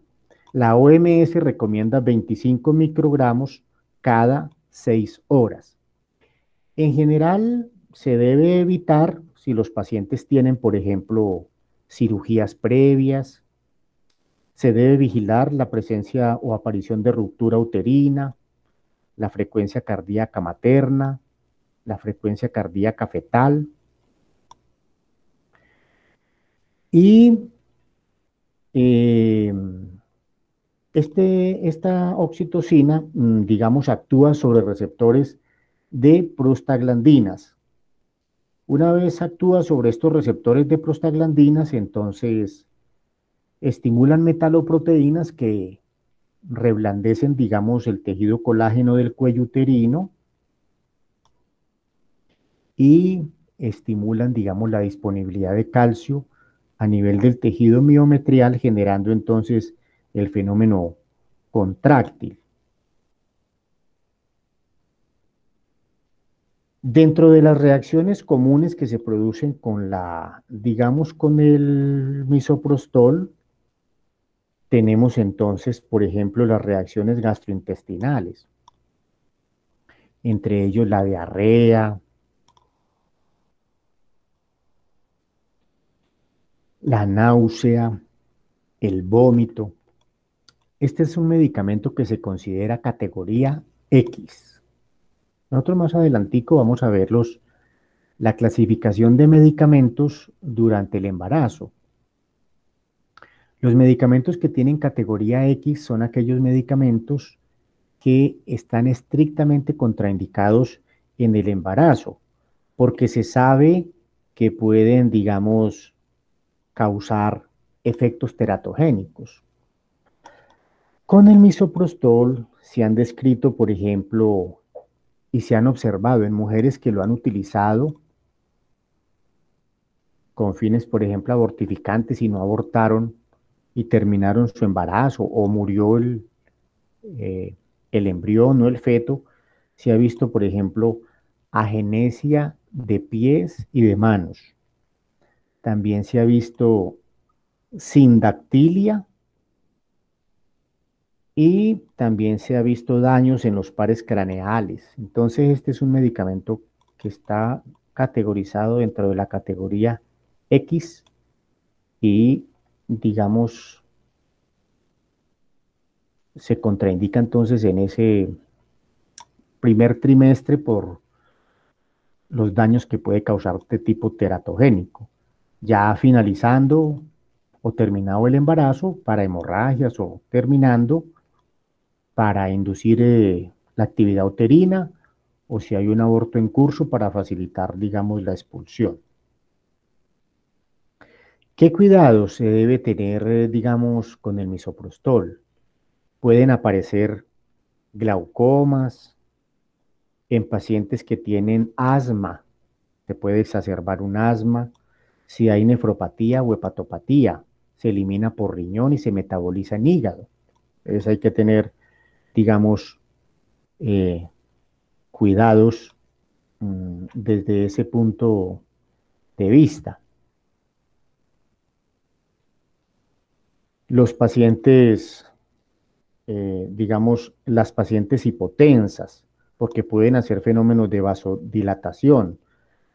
La OMS recomienda 25 microgramos cada 6 horas. En general, se debe evitar si los pacientes tienen, por ejemplo, cirugías previas. Se debe vigilar la presencia o aparición de ruptura uterina, la frecuencia cardíaca materna, la frecuencia cardíaca fetal. Y esta oxitocina, digamos, actúa sobre receptores de prostaglandinas. Una vez actúa sobre estos receptores de prostaglandinas, entonces estimulan metaloproteínas que reblandecen, digamos, el tejido colágeno del cuello uterino y estimulan, digamos, la disponibilidad de calcio a nivel del tejido miometrial, generando entonces el fenómeno contráctil. Dentro de las reacciones comunes que se producen con digamos, con el misoprostol, tenemos entonces, por ejemplo, las reacciones gastrointestinales, entre ellos la diarrea, la náusea, el vómito. Este es un medicamento que se considera categoría X. Nosotros más adelantico vamos a ver la clasificación de medicamentos durante el embarazo. Los medicamentos que tienen categoría X son aquellos medicamentos que están estrictamente contraindicados en el embarazo, porque se sabe que pueden, digamos, causar efectos teratogénicos. Con el misoprostol se han descrito, por ejemplo, y se han observado en mujeres que lo han utilizado con fines, por ejemplo, abortificantes y no abortaron y terminaron su embarazo o murió el embrión o el feto. Se ha visto, por ejemplo, agenesia de pies y de manos. También se ha visto sindactilia y también se ha visto daños en los pares craneales. Entonces, este es un medicamento que está categorizado dentro de la categoría X y, digamos, se contraindica entonces en ese primer trimestre por los daños que puede causar de tipo teratogénico. Ya finalizando o terminado el embarazo, para hemorragias o terminando, para inducir la actividad uterina o si hay un aborto en curso para facilitar, digamos, la expulsión. ¿Qué cuidados se debe tener, digamos, con el misoprostol? Pueden aparecer glaucomas en pacientes que tienen asma, se puede exacerbar un asma. Si hay nefropatía o hepatopatía, se elimina por riñón y se metaboliza en hígado. Entonces hay que tener, digamos, eh, cuidados desde ese punto de vista. Los pacientes, digamos, las pacientes hipotensas, porque pueden hacer fenómenos de vasodilatación.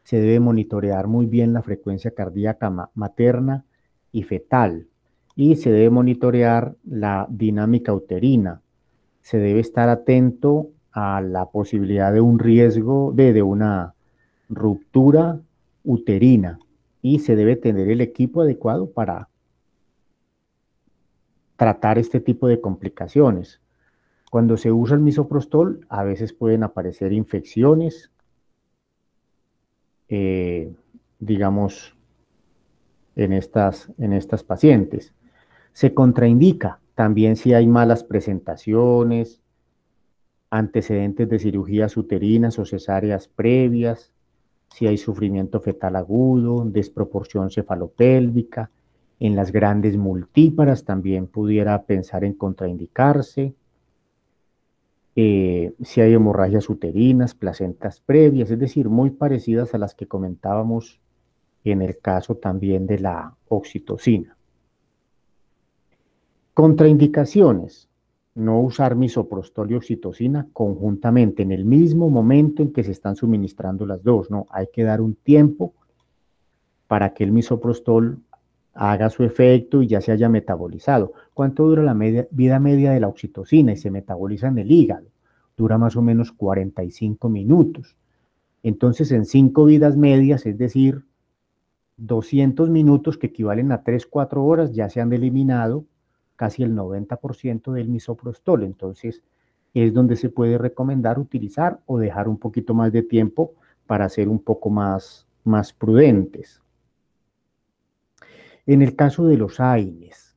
Se debe monitorear muy bien la frecuencia cardíaca materna y fetal, y se debe monitorear la dinámica uterina. Se debe estar atento a la posibilidad de un riesgo de una ruptura uterina, y se debe tener el equipo adecuado para tratar este tipo de complicaciones. Cuando se usa el misoprostol, a veces pueden aparecer infecciones, eh, digamos, en estas pacientes. Se contraindica también si hay malas presentaciones, antecedentes de cirugías uterinas o cesáreas previas, si hay sufrimiento fetal agudo, desproporción cefalopélvica. En las grandes multíparas también pudiera pensar en contraindicarse. Si hay hemorragias uterinas, placentas previas, es decir, muy parecidas a las que comentábamos en el caso también de la oxitocina. Contraindicaciones: no usar misoprostol y oxitocina conjuntamente en el mismo momento en que se están suministrando las dos. No, hay que dar un tiempo para que el misoprostol haga su efecto y ya se haya metabolizado. ¿Cuánto dura la vida media de la oxitocina y se metaboliza en el hígado? Dura más o menos 45 minutos. Entonces, en 5 vidas medias, es decir, 200 minutos, que equivalen a 3-4 horas, ya se han eliminado casi el 90% del misoprostol. Entonces, es donde se puede recomendar utilizar o dejar un poquito más de tiempo para ser un poco más prudentes. En el caso de los AINES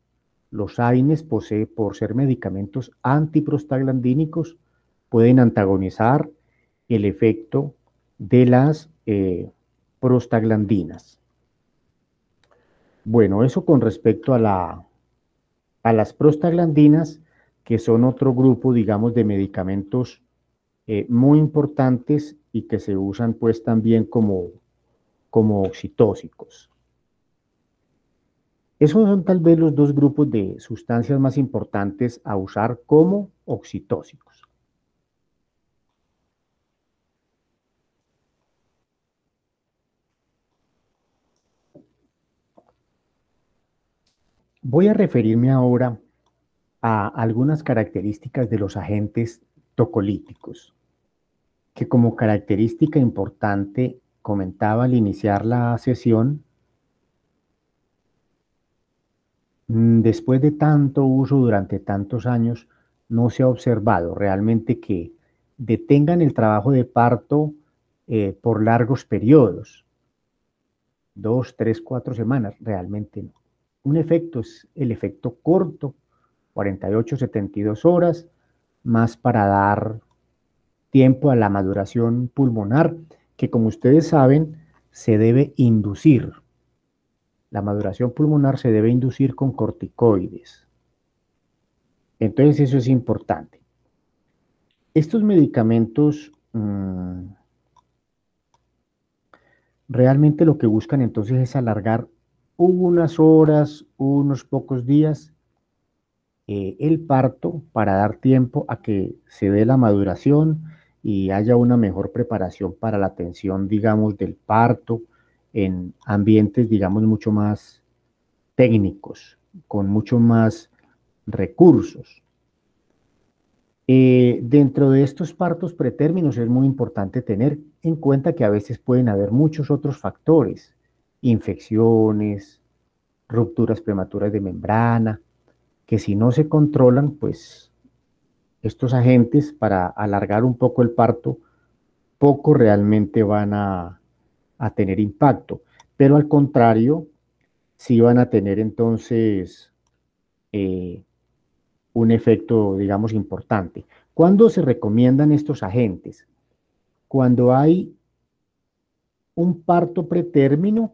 por ser medicamentos antiprostaglandínicos, pueden antagonizar el efecto de las prostaglandinas. Bueno, eso con respecto a las prostaglandinas, que son otro grupo, digamos, de medicamentos muy importantes y que se usan pues también como oxitóxicos. Esos son tal vez los dos grupos de sustancias más importantes a usar como oxitóxicos. Voy a referirme ahora a algunas características de los agentes tocolíticos, que como característica importante comentaba al iniciar la sesión. Después de tanto uso durante tantos años, no se ha observado realmente que detengan el trabajo de parto por largos periodos, 2, 3, 4 semanas, realmente no. Un efecto es el efecto corto, 48, 72 horas, más para dar tiempo a la maduración pulmonar, que como ustedes saben, se debe inducir. La maduración pulmonar se debe inducir con corticoides. Entonces eso es importante. Estos medicamentos realmente lo que buscan entonces es alargar unas horas, unos pocos días, el parto, para dar tiempo a que se dé la maduración y haya una mejor preparación para la atención, digamos, del parto en ambientes, digamos, mucho más técnicos, con mucho más recursos. Dentro de estos partos pretérminos es muy importante tener en cuenta que a veces pueden haber muchos otros factores: infecciones, rupturas prematuras de membrana, que si no se controlan, pues estos agentes, para alargar un poco el parto, poco realmente van a tener impacto, pero al contrario, sí van a tener entonces eh, un efecto, digamos, importante. ¿Cuándo se recomiendan estos agentes? Cuando hay un parto pretérmino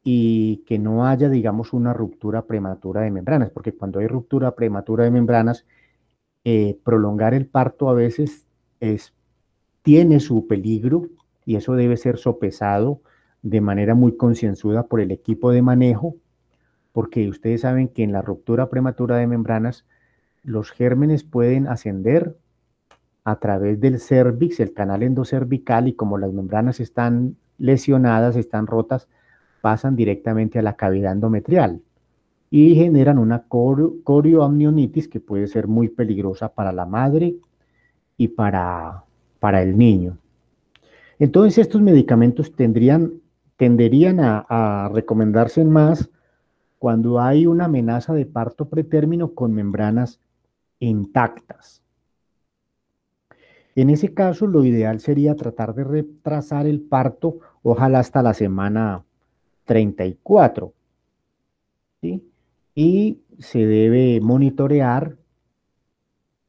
y que no haya, digamos, una ruptura prematura de membranas, porque cuando hay ruptura prematura de membranas, prolongar el parto a veces es, tiene su peligro y eso debe ser sopesado de manera muy concienzuda por el equipo de manejo, porque ustedes saben que en la ruptura prematura de membranas los gérmenes pueden ascender a través del cervix, el canal endocervical, y como las membranas están lesionadas, están rotas, pasan directamente a la cavidad endometrial y generan una corioamnionitis que puede ser muy peligrosa para la madre y para el niño. Entonces estos medicamentos tenderían a recomendarse más cuando hay una amenaza de parto pretérmino con membranas intactas. En ese caso, lo ideal sería tratar de retrasar el parto, ojalá hasta la semana 34, ¿sí? Y se debe monitorear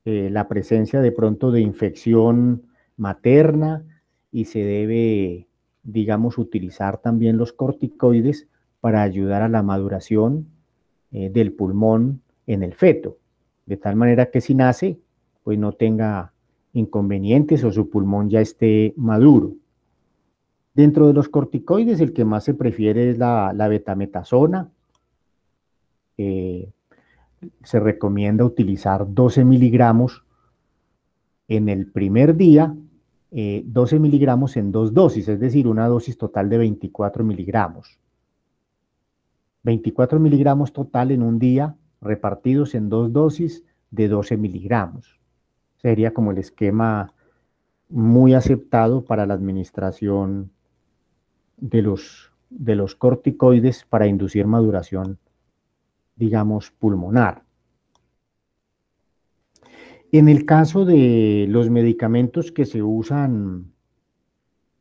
la presencia de pronto de infección materna y se debe, digamos, utilizar también los corticoides para ayudar a la maduración del pulmón en el feto, de tal manera que si nace, pues no tenga inconvenientes o su pulmón ya esté maduro. Dentro de los corticoides, el que más se prefiere es la betametasona. Eh, Se recomienda utilizar 12 miligramos en el primer día, 12 miligramos en dos dosis, es decir, una dosis total de 24 miligramos. 24 miligramos total en un día, repartidos en dos dosis de 12 miligramos. Sería como el esquema muy aceptado para la administración de los corticoides para inducir maduración, digamos, pulmonar. En el caso de los medicamentos que se usan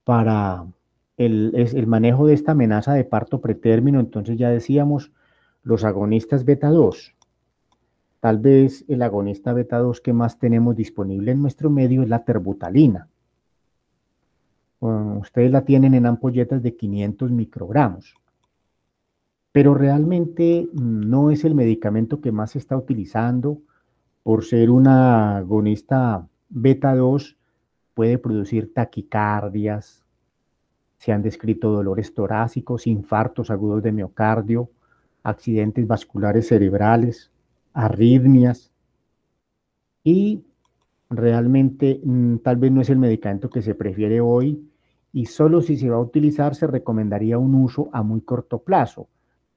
para el manejo de esta amenaza de parto pretérmino, entonces ya decíamos los agonistas beta 2. Tal vez el agonista beta 2 que más tenemos disponible en nuestro medio es la terbutalina. Ustedes la tienen en ampolletas de 500 microgramos, pero realmente no es el medicamento que más se está utilizando por ser una agonista beta 2, puede producir taquicardias, se han descrito dolores torácicos, infartos agudos de miocardio, accidentes vasculares cerebrales, arritmias y realmente tal vez no es el medicamento que se prefiere hoy y solo si se va a utilizar se recomendaría un uso a muy corto plazo.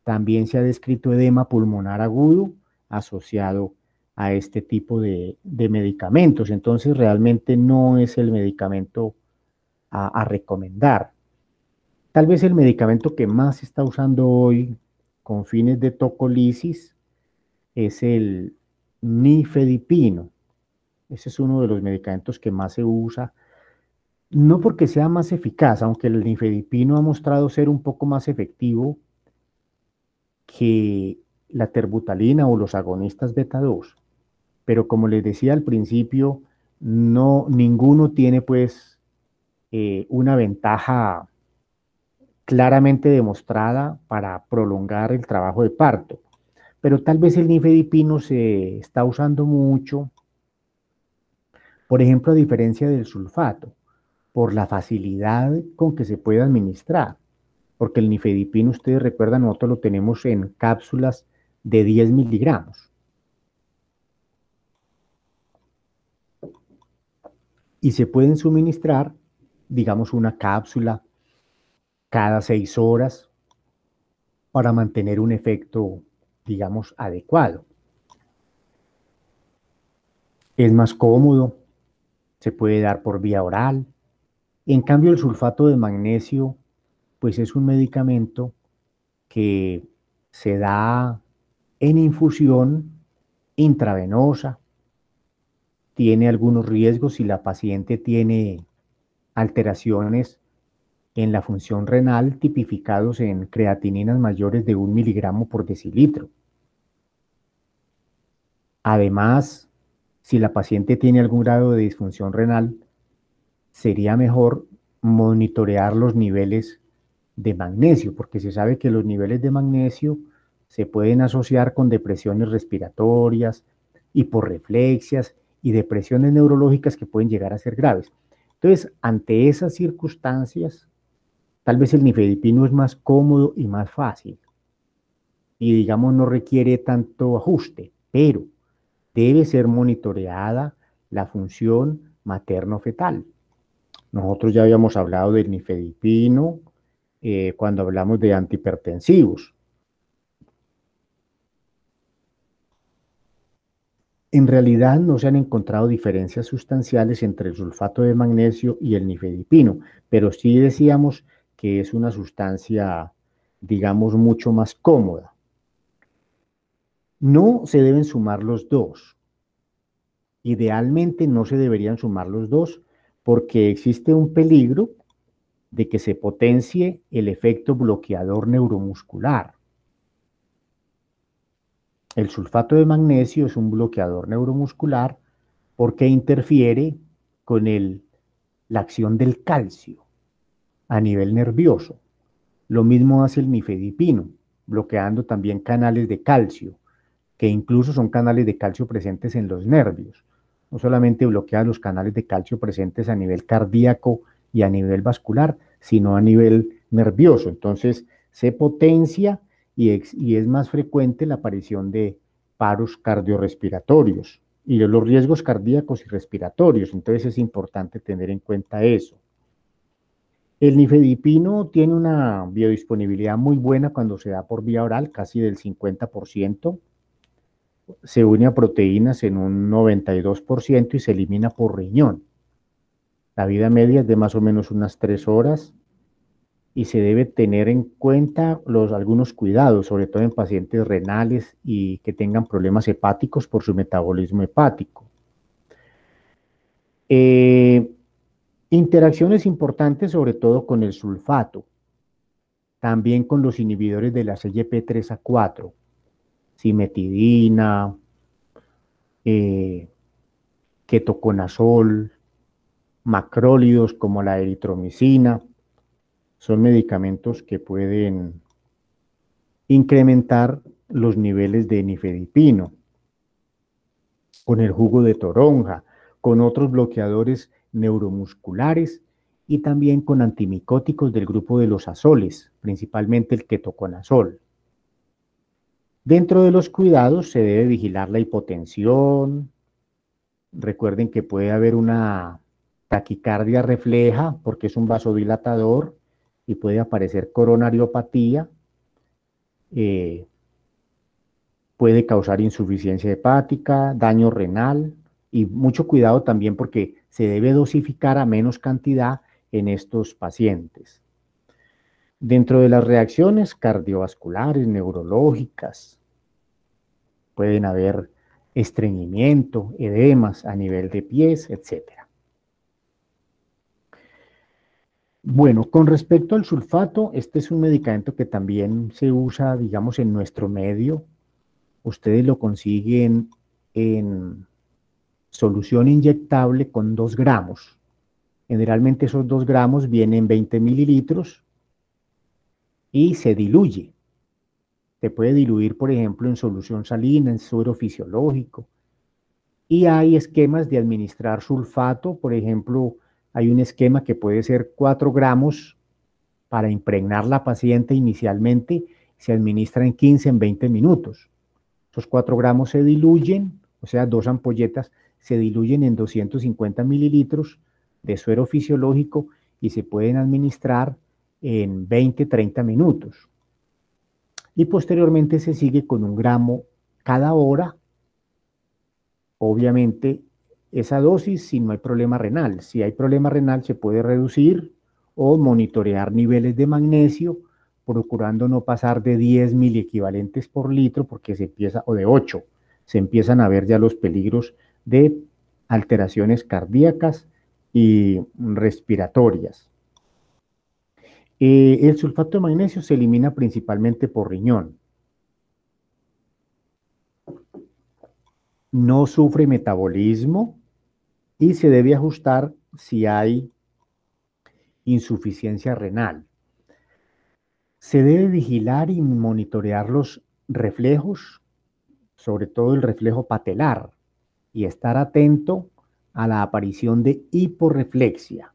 También se ha descrito edema pulmonar agudo asociado a este tipo de medicamentos. Entonces realmente no es el medicamento a recomendar. Tal vez el medicamento que más se está usando hoy con fines de tocolisis es el nifedipino. Ese es uno de los medicamentos que más se usa, no porque sea más eficaz, aunque el nifedipino ha mostrado ser un poco más efectivo que la terbutalina o los agonistas beta 2. Pero como les decía al principio, no, ninguno tiene pues una ventaja claramente demostrada para prolongar el trabajo de parto. Pero tal vez el nifedipino se está usando mucho, por ejemplo, a diferencia del sulfato, por la facilidad con que se puede administrar. Porque el nifedipino, ustedes recuerdan, nosotros lo tenemos en cápsulas de 10 miligramos. Y se pueden suministrar, digamos, una cápsula cada 6 horas para mantener un efecto, digamos, adecuado. Es más cómodo, se puede dar por vía oral. En cambio, el sulfato de magnesio, pues es un medicamento que se da en infusión intravenosa, tiene algunos riesgos si la paciente tiene alteraciones en la función renal tipificados en creatininas mayores de 1 miligramo por decilitro. Además, si la paciente tiene algún grado de disfunción renal, sería mejor monitorear los niveles de magnesio, porque se sabe que los niveles de magnesio se pueden asociar con depresiones respiratorias, hiporreflexias y depresiones neurológicas que pueden llegar a ser graves. Entonces, ante esas circunstancias, tal vez el nifedipino es más cómodo y más fácil y, digamos, no requiere tanto ajuste, pero debe ser monitoreada la función materno-fetal. Nosotros ya habíamos hablado del nifedipino cuando hablamos de antihipertensivos. En realidad no se han encontrado diferencias sustanciales entre el sulfato de magnesio y el nifedipino, pero sí decíamos que es una sustancia, digamos, mucho más cómoda. No se deben sumar los dos. Idealmente no se deberían sumar los dos porque existe un peligro de que se potencie el efecto bloqueador neuromuscular. El sulfato de magnesio es un bloqueador neuromuscular porque interfiere con la acción del calcio a nivel nervioso. Lo mismo hace el nifedipino, bloqueando también canales de calcio, que incluso son canales de calcio presentes en los nervios. No solamente bloquea los canales de calcio presentes a nivel cardíaco y a nivel vascular, sino a nivel nervioso. Entonces se potencia y es más frecuente la aparición de paros cardiorrespiratorios y de los riesgos cardíacos y respiratorios. Entonces es importante tener en cuenta eso. El nifedipino tiene una biodisponibilidad muy buena cuando se da por vía oral, casi del 50%. Se une a proteínas en un 92% y se elimina por riñón. La vida media es de más o menos unas 3 horas y se debe tener en cuenta algunos cuidados, sobre todo en pacientes renales y que tengan problemas hepáticos por su metabolismo hepático. Interacciones importantes sobre todo con el sulfato, también con los inhibidores de la CYP3A4, cimetidina, ketoconazol, macrólidos como la eritromicina, son medicamentos que pueden incrementar los niveles de nifedipino, con el jugo de toronja, con otros bloqueadores neuromusculares y también con antimicóticos del grupo de los azoles, principalmente el ketoconazol. Dentro de los cuidados se debe vigilar la hipotensión. Recuerden que puede haber una taquicardia refleja porque es un vasodilatador y puede aparecer coronariopatía. Puede causar insuficiencia hepática, daño renal y mucho cuidado también porque se debe dosificar a menos cantidad en estos pacientes. Dentro de las reacciones cardiovasculares, neurológicas, pueden haber estreñimiento, edemas a nivel de pies, etc. Bueno, con respecto al sulfato, este es un medicamento que también se usa, digamos, en nuestro medio. Ustedes lo consiguen en solución inyectable con 2 gramos. Generalmente esos 2 gramos vienen en 20 mililitros y se diluye. Se puede diluir, por ejemplo, en solución salina, en suero fisiológico. Y hay esquemas de administrar sulfato, por ejemplo, hay un esquema que puede ser 4 gramos para impregnar la paciente inicialmente, se administra en 15, en 20 minutos. Esos 4 gramos se diluyen, o sea, 2 ampolletas se diluyen en 250 mililitros de suero fisiológico y se pueden administrar en 20, 30 minutos. Y posteriormente se sigue con 1 gramo cada hora. Obviamente, esa dosis si no hay problema renal. Si hay problema renal se puede reducir o monitorear niveles de magnesio, procurando no pasar de 10 miliequivalentes por litro, porque se empieza, o de 8, se empiezan a ver ya los peligros de alteraciones cardíacas y respiratorias. El sulfato de magnesio se elimina principalmente por riñón. No sufre metabolismo y se debe ajustar si hay insuficiencia renal. Se debe vigilar y monitorear los reflejos, sobre todo el reflejo patelar, y estar atento a la aparición de hiporreflexia.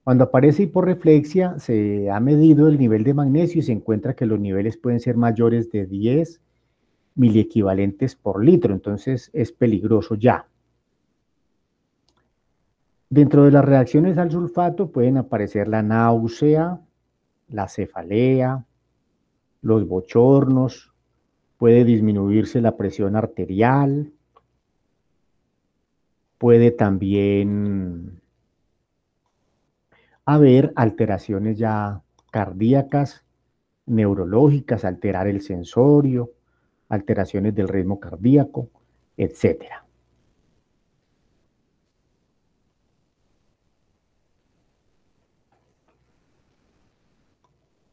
Cuando aparece hiporreflexia, se ha medido el nivel de magnesio y se encuentra que los niveles pueden ser mayores de 10 miliequivalentes por litro, entonces es peligroso ya. Dentro de las reacciones al sulfato pueden aparecer la náusea, la cefalea, los bochornos, puede disminuirse la presión arterial, puede también haber alteraciones ya cardíacas, neurológicas, alterar el sensorio, alteraciones del ritmo cardíaco, etcétera.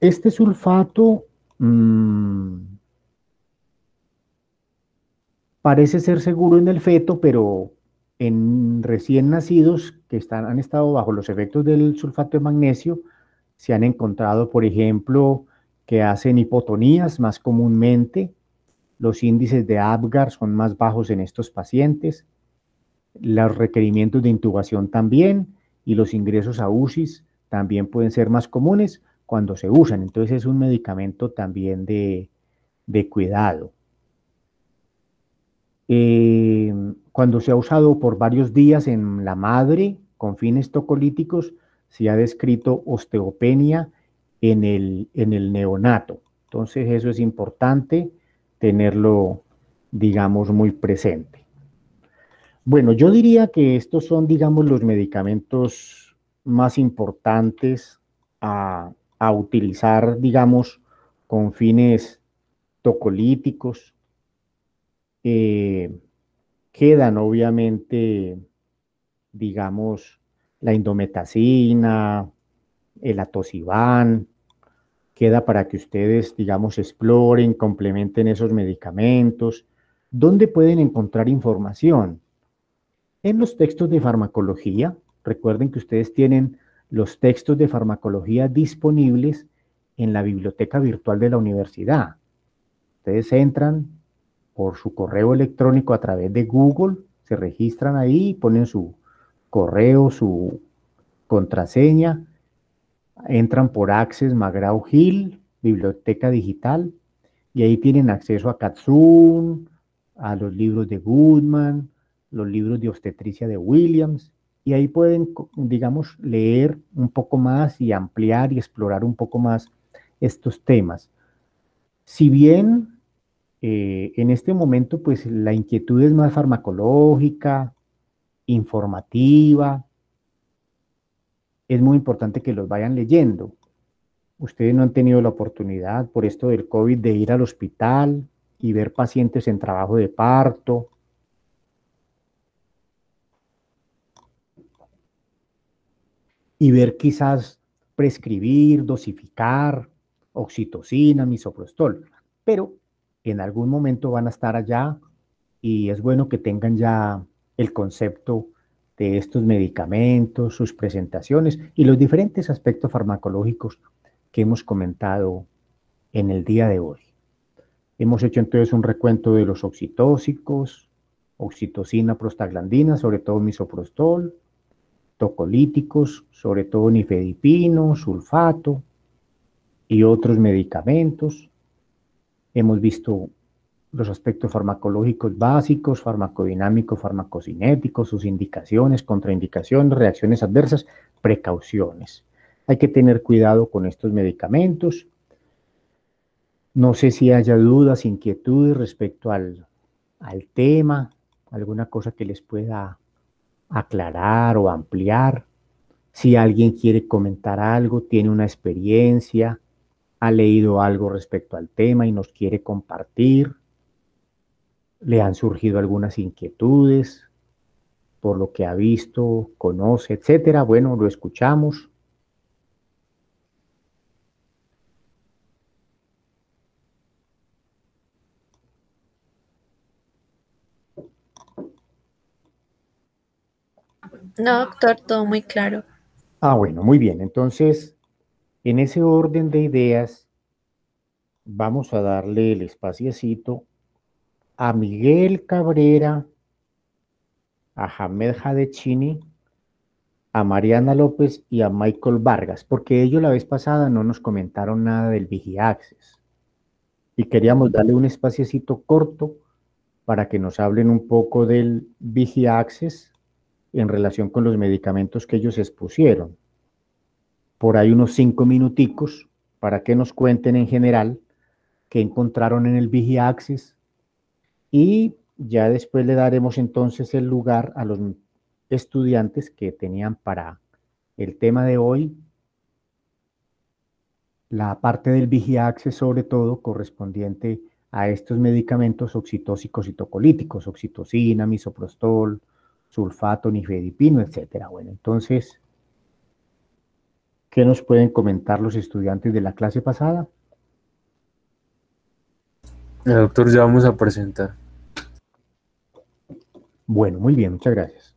Este sulfato parece ser seguro en el feto, pero en recién nacidos que han estado bajo los efectos del sulfato de magnesio, se han encontrado, por ejemplo, que hacen hipotonías más comúnmente. Los índices de Apgar son más bajos en estos pacientes. Los requerimientos de intubación también y los ingresos a UCIs también pueden ser más comunes cuando se usan. Entonces es un medicamento también de cuidado. Cuando se ha usado por varios días en la madre con fines tocolíticos, se ha descrito osteopenia en el neonato. Entonces eso es importante tenerlo, digamos, muy presente. Bueno, yo diría que estos son, digamos, los medicamentos más importantes a utilizar, digamos, con fines tocolíticos. Quedan obviamente, digamos, la indometacina, el atosiban, queda para que ustedes, digamos, exploren, complementen esos medicamentos. ¿Dónde pueden encontrar información? En los textos de farmacología. Recuerden que ustedes tienen los textos de farmacología disponibles en la biblioteca virtual de la universidad. Ustedes entran por su correo electrónico a través de Google, se registran ahí, ponen su correo, su contraseña, entran por Access McGraw-Hill, biblioteca digital, y ahí tienen acceso a Katsun, a los libros de Goodman, los libros de obstetricia de Williams, y ahí pueden, digamos, leer un poco más y ampliar y explorar un poco más estos temas. Si bien en este momento, pues la inquietud es más farmacológica, informativa, es muy importante que los vayan leyendo. Ustedes no han tenido la oportunidad por esto del COVID de ir al hospital y ver pacientes en trabajo de parto. Y ver quizás prescribir, dosificar oxitocina, misoprostol. Pero en algún momento van a estar allá y es bueno que tengan ya el concepto de estos medicamentos, sus presentaciones y los diferentes aspectos farmacológicos que hemos comentado en el día de hoy. Hemos hecho entonces un recuento de los oxitóxicos, oxitocina, prostaglandina, sobre todo misoprostol, tocolíticos, sobre todo nifedipino, sulfato y otros medicamentos. Hemos visto los aspectos farmacológicos básicos, farmacodinámicos, farmacocinéticos, sus indicaciones, contraindicaciones, reacciones adversas, precauciones. Hay que tener cuidado con estos medicamentos. No sé si haya dudas, inquietudes respecto al tema, alguna cosa que les pueda aclarar o ampliar. Si alguien quiere comentar algo, tiene una experiencia, ha leído algo respecto al tema y nos quiere compartir, le han surgido algunas inquietudes. por lo que ha visto, conoce, etcétera. Bueno, lo escuchamos. No, doctor, todo muy claro. Ah, bueno, muy bien. Entonces, en ese orden de ideas, vamos a darle el espaciecito a Miguel Cabrera, a Hamed Hadechini, a Mariana López y a Michael Vargas, porque ellos la vez pasada no nos comentaron nada del Vigiaccess y queríamos darle un espaciecito corto para que nos hablen un poco del Vigiaccess en relación con los medicamentos que ellos expusieron. Por ahí unos 5 minuticos para que nos cuenten en general qué encontraron en el Vigiaccess y ya después le daremos entonces el lugar a los estudiantes que tenían para el tema de hoy la parte del Vigiaccess, sobre todo correspondiente a estos medicamentos oxitóxicos y tocolíticos, oxitocina, misoprostol, sulfato, nifedipino, etcétera. Bueno, entonces, ¿qué nos pueden comentar los estudiantes de la clase pasada? Doctor, ya vamos a presentar. Bueno, muy bien, muchas gracias.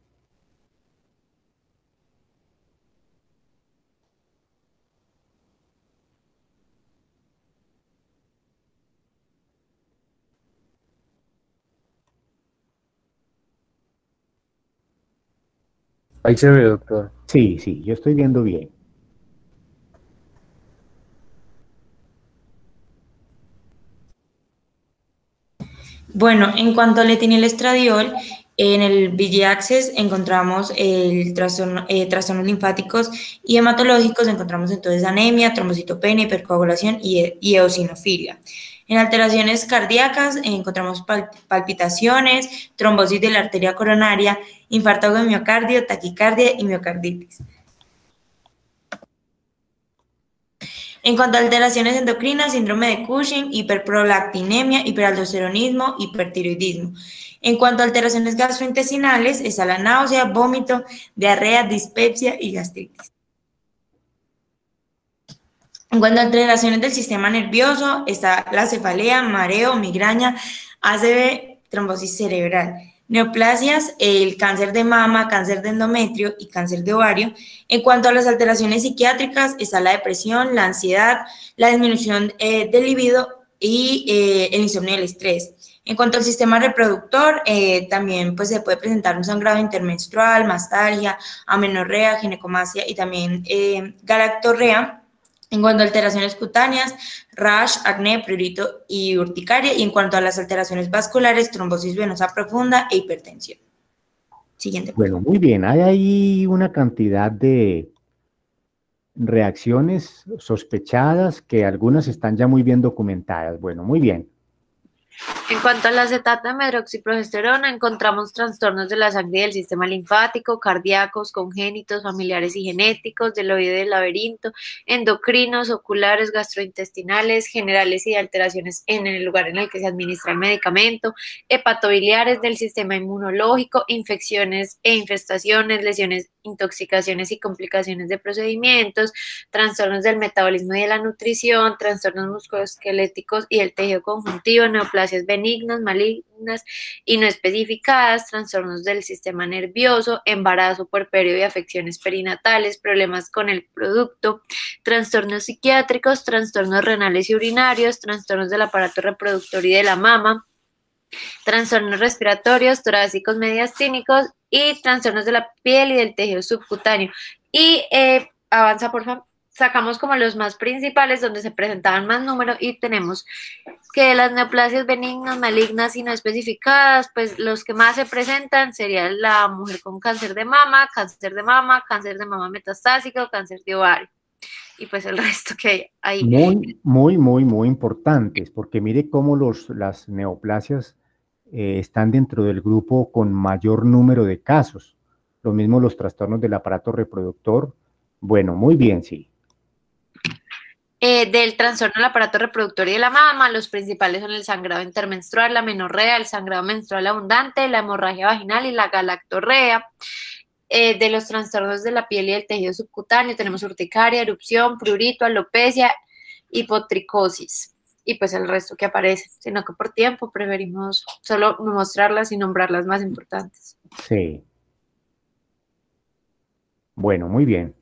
Ahí se ve, doctor. Sí, sí, yo estoy viendo bien. Bueno, en cuanto al etinilestradiol, en el VG-Access encontramos trastornos linfáticos y hematológicos, encontramos entonces anemia, trombocitopenia, hipercoagulación y eosinofilia. En alteraciones cardíacas encontramos palpitaciones, trombosis de la arteria coronaria, infarto de miocardio, taquicardia y miocarditis. En cuanto a alteraciones endocrinas, síndrome de Cushing, hiperprolactinemia, hiperaldosteronismo, hipertiroidismo. En cuanto a alteraciones gastrointestinales, está la náusea, vómito, diarrea, dispepsia y gastritis. En cuanto a alteraciones del sistema nervioso, está la cefalea, mareo, migraña, ACV, trombosis cerebral. Neoplasias, el cáncer de mama, cáncer de endometrio y cáncer de ovario. En cuanto a las alteraciones psiquiátricas, está la depresión, la ansiedad, la disminución del libido y el insomnio y el estrés. En cuanto al sistema reproductor, también pues, se puede presentar un sangrado intermenstrual, mastalgia, amenorrea, ginecomastia y también galactorrea. En cuanto a alteraciones cutáneas, rash, acné, prurito y urticaria. Y en cuanto a las alteraciones vasculares, trombosis venosa profunda e hipertensión. Siguiente. Bueno, muy bien. Hay ahí una cantidad de reacciones sospechadas que algunas están ya muy bien documentadas. Bueno, muy bien. En cuanto a la acetato de medroxiprogesterona, encontramos trastornos de la sangre y del sistema linfático, cardíacos, congénitos, familiares y genéticos, del oído y del laberinto, endocrinos, oculares, gastrointestinales, generales y de alteraciones en el lugar en el que se administra el medicamento, hepatobiliares del sistema inmunológico, infecciones e infestaciones, lesiones, intoxicaciones y complicaciones de procedimientos, trastornos del metabolismo y de la nutrición, trastornos musculoesqueléticos y del tejido conjuntivo, neoplasias benignas, malignas y no especificadas, trastornos del sistema nervioso, embarazo, puerperio y afecciones perinatales, problemas con el producto, trastornos psiquiátricos, trastornos renales y urinarios, trastornos del aparato reproductor y de la mama, trastornos respiratorios, torácicos, mediastínicos y trastornos de la piel y del tejido subcutáneo. Y avanza, por favor. Sacamos como los más principales donde se presentaban más números y tenemos que las neoplasias benignas, malignas y no especificadas, pues los que más se presentan serían la mujer con cáncer de mama, cáncer de mama metastásico, cáncer de ovario y pues el resto que hay. Muy importantes, porque mire cómo las neoplasias están dentro del grupo con mayor número de casos. Lo mismo los trastornos del aparato reproductor. Bueno, muy bien, sí. Del trastorno del aparato reproductor y de la mama, los principales son el sangrado intermenstrual, la menorrea, el sangrado menstrual abundante, la hemorragia vaginal y la galactorrea. De los trastornos de la piel y del tejido subcutáneo tenemos urticaria, erupción, prurito, alopecia, hipotricosis y pues el resto que aparece, sino que por tiempo preferimos solo mostrarlas y nombrar las más importantes. Sí. Bueno, muy bien.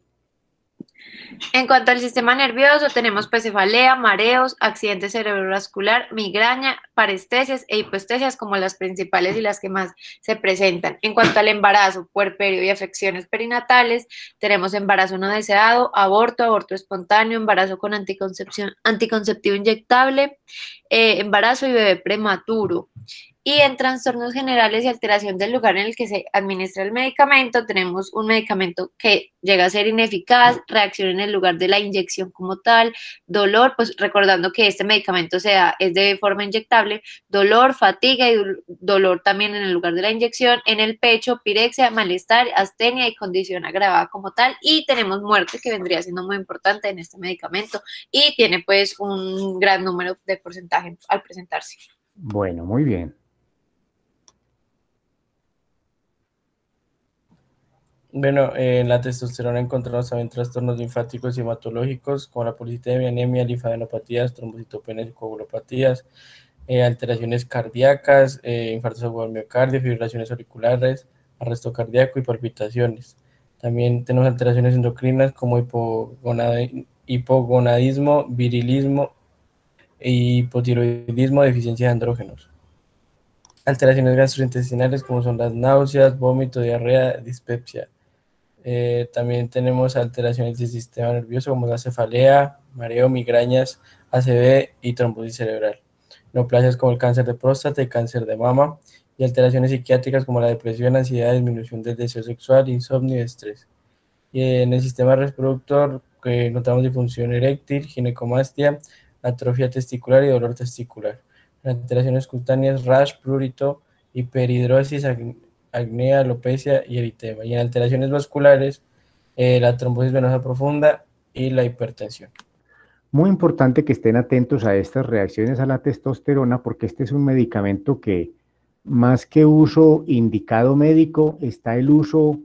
En cuanto al sistema nervioso, tenemos pues cefalea, mareos, accidente cerebrovascular, migraña, parestesias e hipoestesias como las principales y las que más se presentan. En cuanto al embarazo, puerperio y afecciones perinatales, tenemos embarazo no deseado, aborto, aborto espontáneo, embarazo con anticonceptivo inyectable, embarazo y bebé prematuro. Y en trastornos generales y alteración del lugar en el que se administra el medicamento, tenemos un medicamento que llega a ser ineficaz, reacción en el lugar de la inyección como tal, dolor, pues recordando que este medicamento es de forma inyectable, dolor, fatiga y dolor también en el lugar de la inyección, en el pecho, pirexia, malestar, astenia y condición agravada como tal. Y tenemos muerte, que vendría siendo muy importante en este medicamento y tiene pues un gran número de porcentaje al presentarse. Bueno, muy bien. Bueno, en la testosterona encontramos también trastornos linfáticos y hematológicos como la policitemia, anemia, linfadenopatías, trombocitopenias y coagulopatías, alteraciones cardíacas, infartos agudos del miocardio, fibrilaciones auriculares, arresto cardíaco y palpitaciones. También tenemos alteraciones endocrinas como hipogonadismo, virilismo, hipotiroidismo, deficiencia de andrógenos. Alteraciones gastrointestinales como son las náuseas, vómito, diarrea, dispepsia. También tenemos alteraciones del sistema nervioso como la cefalea, mareo, migrañas, ACV y trombosis cerebral. Neoplasias como el cáncer de próstata y cáncer de mama. Y alteraciones psiquiátricas como la depresión, ansiedad, disminución del deseo sexual, insomnio y estrés. Y en el sistema reproductor notamos disfunción eréctil, ginecomastia, atrofia testicular y dolor testicular. Alteraciones cutáneas, rash, prurito, hiperhidrosis, acné, alopecia y eritema. Y en alteraciones vasculares, la trombosis venosa profunda y la hipertensión. Muy importante que estén atentos a estas reacciones a la testosterona porque este es un medicamento que más que uso indicado médico, está el uso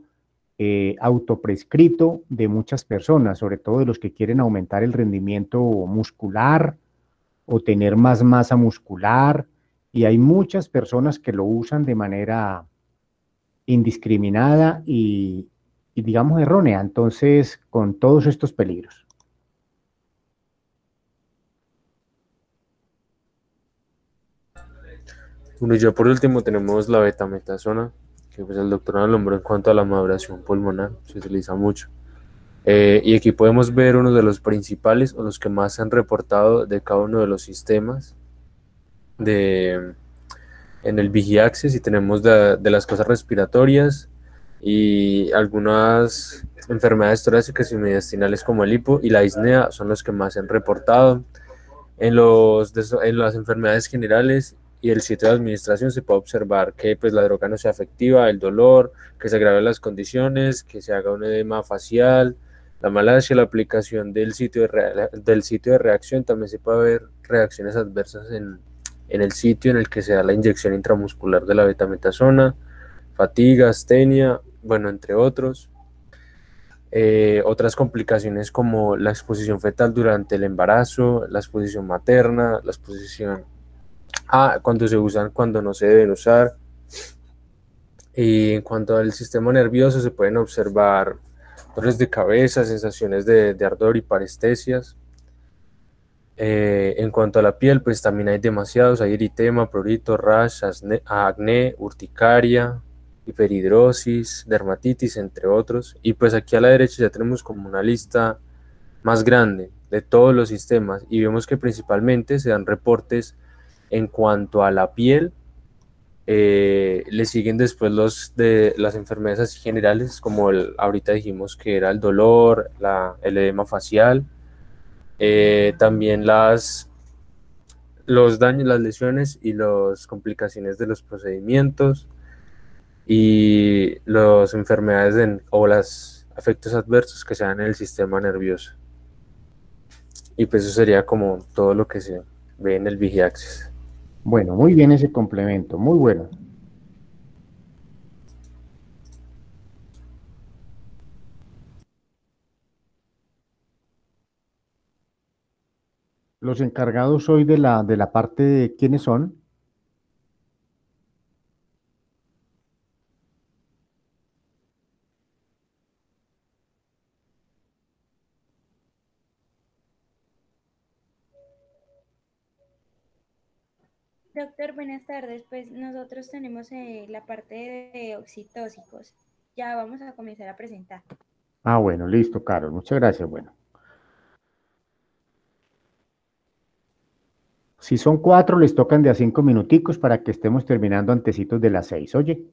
autoprescrito de muchas personas, sobre todo de los que quieren aumentar el rendimiento muscular o tener más masa muscular, y hay muchas personas que lo usan de manera indiscriminada y digamos errónea, entonces con todos estos peligros. Bueno, y ya por último tenemos la betametasona, que pues el doctor nos nombró en cuanto a la maduración pulmonar, se utiliza mucho. Y aquí podemos ver uno de los principales o los que más se han reportado de cada uno de los sistemas en el VIGI-ACCESS, y tenemos de las cosas respiratorias y algunas enfermedades torácicas y mediastinales como el hipo y la disnea son los que más se han reportado. En las enfermedades generales y el sitio de administración se puede observar que pues, la droga no sea efectiva, el dolor, que se agraven las condiciones, que se haga un edema facial, la malacia, la aplicación del sitio de reacción. También se puede ver reacciones adversas en el sitio en el que se da la inyección intramuscular de la betametasona, fatiga, astenia, bueno, entre otros. Otras complicaciones como la exposición fetal durante el embarazo, la exposición materna, la exposición cuando se usan, cuando no se deben usar. Y en cuanto al sistema nervioso, se pueden observar dolores de cabeza, sensaciones de ardor y parestesias. En cuanto a la piel, pues también hay demasiados, hay eritema, prurito, rash, acné, urticaria, hiperhidrosis, dermatitis, entre otros. Y pues aquí a la derecha ya tenemos como una lista más grande de todos los sistemas y vemos que principalmente se dan reportes en cuanto a la piel. Le siguen después los de las enfermedades así generales, como ahorita dijimos que era el dolor, el edema facial, también los daños, las lesiones y las complicaciones de los procedimientos y las enfermedades o los efectos adversos que se dan en el sistema nervioso. Y pues eso sería como todo lo que se ve en el Vigiaxis. Bueno, muy bien ese complemento, muy bueno. Los encargados hoy de la parte de quiénes son. Doctor, buenas tardes. Pues nosotros tenemos la parte de oxitóxicos. Ya vamos a comenzar a presentar. Ah, bueno, listo, Carol, muchas gracias. Bueno, si son 4, les tocan de a 5 minuticos para que estemos terminando antecitos de las 6. Oye,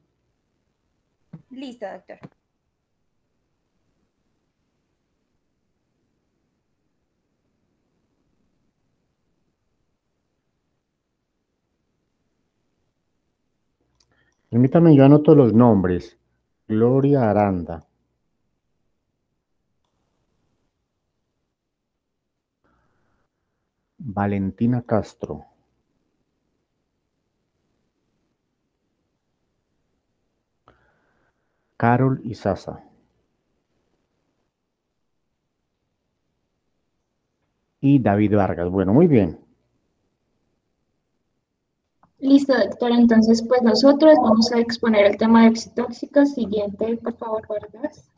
Listo, doctor. permítame, yo anoto los nombres. Gloria Aranda. Valentina Castro. Carol Izaza. Y David Vargas. Bueno, muy bien. Listo, doctora. Entonces, pues nosotros vamos a exponer el tema de oxitóxicos. Siguiente, por favor, Vargas.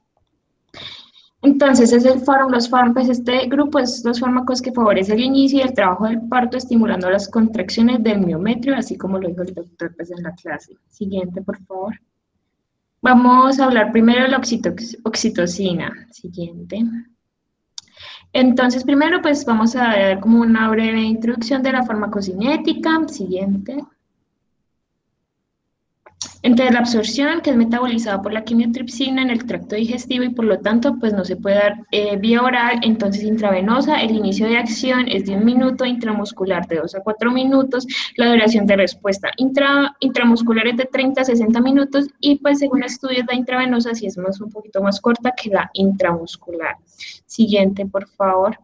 Entonces, es el los fármacos, este grupo es los fármacos que favorecen el inicio y el trabajo del parto, estimulando las contracciones del miometrio, así como lo dijo el doctor pues, en la clase. Siguiente, por favor. Vamos a hablar primero de la oxitocina. Siguiente. Entonces, primero, pues vamos a dar como una breve introducción de la farmacocinética. Siguiente. Entre la absorción, que es metabolizada por la quimiotripsina en el tracto digestivo y por lo tanto, pues no se puede dar vía oral, entonces intravenosa, el inicio de acción es de 1 minuto, intramuscular de 2 a 4 minutos, la duración de respuesta intramuscular es de 30 a 60 minutos y pues según estudios la intravenosa sí es un poquito más corta que la intramuscular. Siguiente, por favor.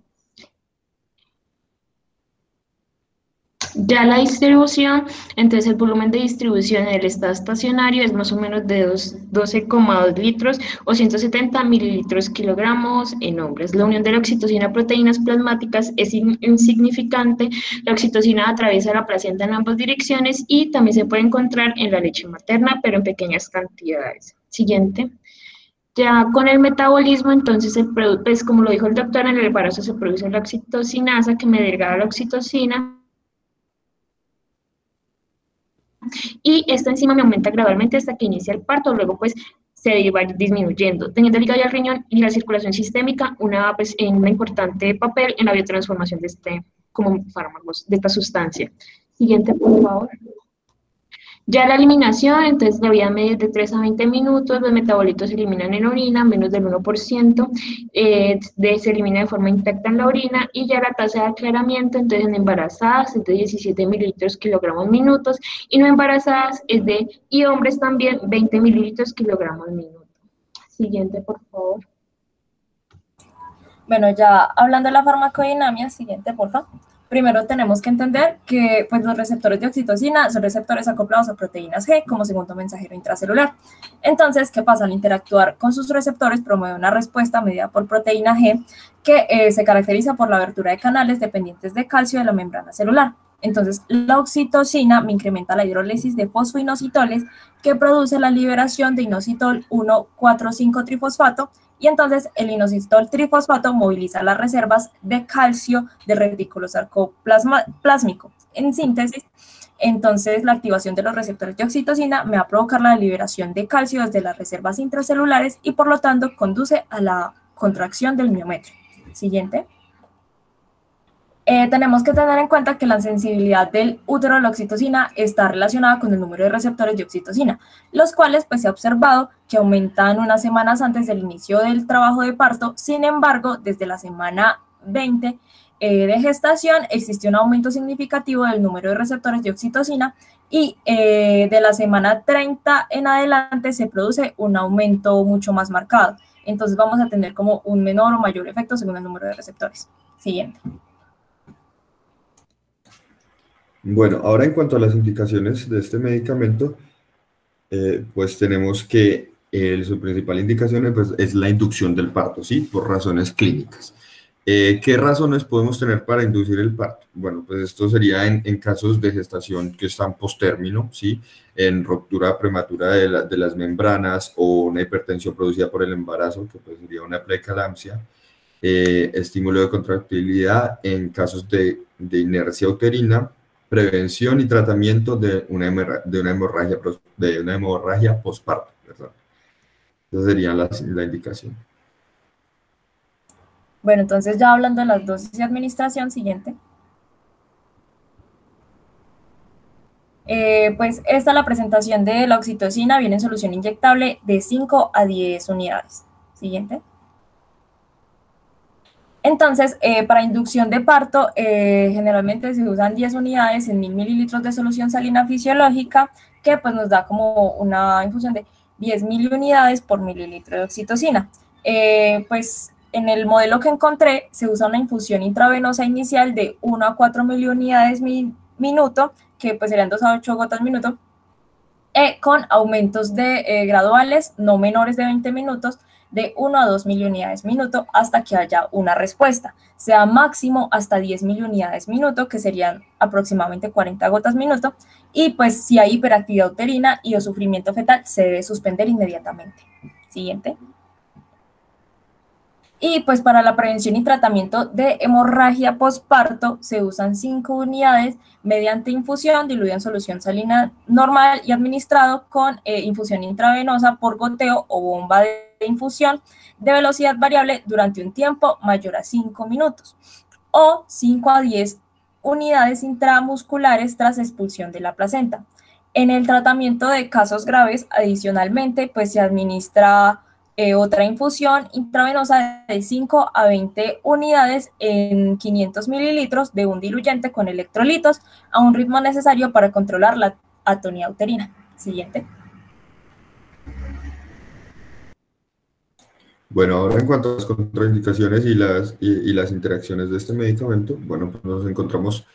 Ya la distribución, entonces el volumen de distribución en el estado estacionario es más o menos de 12,2 litros o 170 mililitros kilogramos en hombres. La unión de la oxitocina a proteínas plasmáticas es insignificante. La oxitocina atraviesa la placenta en ambas direcciones y también se puede encontrar en la leche materna, pero en pequeñas cantidades. Siguiente. Ya con el metabolismo, entonces, pues, como lo dijo el doctor, en el embarazo se produce la oxitocinasa que me degrada la oxitocina. Y esta enzima me aumenta gradualmente hasta que inicia el parto, luego pues se va disminuyendo, teniendo el hígado y el riñón y la circulación sistémica pues, en un importante papel en la biotransformación de como fármacos, de esta sustancia. Siguiente, por favor. Ya la eliminación, entonces la vida media es de 3 a 20 minutos, los metabolitos se eliminan en orina, menos del 1%, se elimina de forma intacta en la orina, y ya la tasa de aclaramiento, entonces en embarazadas es de 17 mililitros kilogramos minutos, y no embarazadas y hombres también, 20 mililitros kilogramos minuto. Siguiente, por favor. Bueno, ya hablando de la farmacodinámica, siguiente, por favor. Primero tenemos que entender que pues, los receptores de oxitocina son receptores acoplados a proteínas G como segundo mensajero intracelular. Entonces, ¿qué pasa? Al interactuar con sus receptores promueve una respuesta mediada por proteína G que se caracteriza por la abertura de canales dependientes de calcio de la membrana celular. Entonces, la oxitocina me incrementa la hidrólisis de fosfoinositoles que produce la liberación de inositol 1,4,5-trifosfato. Y entonces el inositol trifosfato moviliza las reservas de calcio del retículo sarcoplásmico. En síntesis, entonces la activación de los receptores de oxitocina me va a provocar la liberación de calcio desde las reservas intracelulares y por lo tanto conduce a la contracción del miometrio. Siguiente. Tenemos que tener en cuenta que la sensibilidad del útero a la oxitocina está relacionada con el número de receptores de oxitocina, los cuales pues se ha observado que aumentan unas semanas antes del inicio del trabajo de parto. Sin embargo, desde la semana 20 de gestación existe un aumento significativo del número de receptores de oxitocina y de la semana 30 en adelante se produce un aumento mucho más marcado. Entonces vamos a tener como un menor o mayor efecto según el número de receptores. Siguiente. Bueno, ahora en cuanto a las indicaciones de este medicamento, pues tenemos que su principal indicación pues, es la inducción del parto, ¿sí? Por razones clínicas. ¿Qué razones podemos tener para inducir el parto? Bueno, pues esto sería en casos de gestación que están postérmino, ¿sí? En ruptura prematura de las membranas o una hipertensión producida por el embarazo, que pues sería una preeclampsia, estímulo de contractilidad en casos de inercia uterina, prevención y tratamiento de una hemorragia postparto. ¿Verdad? Esa sería la indicación. Bueno, entonces ya hablando de las dosis de administración, siguiente. Pues esta es la presentación de la oxitocina, viene en solución inyectable de 5 a 10 unidades. Siguiente. Entonces, para inducción de parto, generalmente se usan 10 unidades en 1000 mililitros de solución salina fisiológica, que pues nos da como una infusión de 10.000 unidades por mililitro de oxitocina. Pues en el modelo que encontré, se usa una infusión intravenosa inicial de 1 a 4 miliunidades minuto, que pues serían 2 a 8 gotas minuto, con aumentos de graduales no menores de 20 minutos, de 1 a 2 miliunidades minuto hasta que haya una respuesta, sea máximo hasta 10 miliunidades minuto, que serían aproximadamente 40 gotas minuto, y pues si hay hiperactividad uterina y o sufrimiento fetal, se debe suspender inmediatamente. Siguiente. Y pues para la prevención y tratamiento de hemorragia postparto se usan 5 unidades mediante infusión diluida en solución salina normal y administrado con infusión intravenosa por goteo o bomba de infusión de velocidad variable durante un tiempo mayor a 5 minutos o 5 a 10 unidades intramusculares tras expulsión de la placenta. En el tratamiento de casos graves, adicionalmente, pues se administra otra infusión intravenosa de 5 a 20 unidades en 500 mililitros de un diluyente con electrolitos a un ritmo necesario para controlar la atonía uterina. Siguiente. Bueno, ahora en cuanto a las contraindicaciones y las interacciones de este medicamento, bueno, pues nos encontramos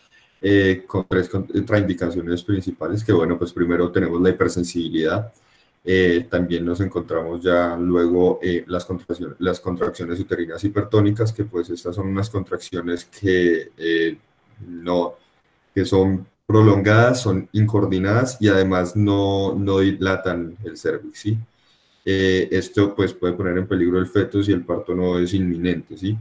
con 3 contraindicaciones principales, que bueno, pues primero tenemos la hipersensibilidad. También nos encontramos ya luego las contracciones uterinas hipertónicas, que pues estas son unas contracciones que son prolongadas, son incoordinadas y además no dilatan el cervix, ¿sí? Esto pues puede poner en peligro el feto si el parto no es inminente, ¿sí?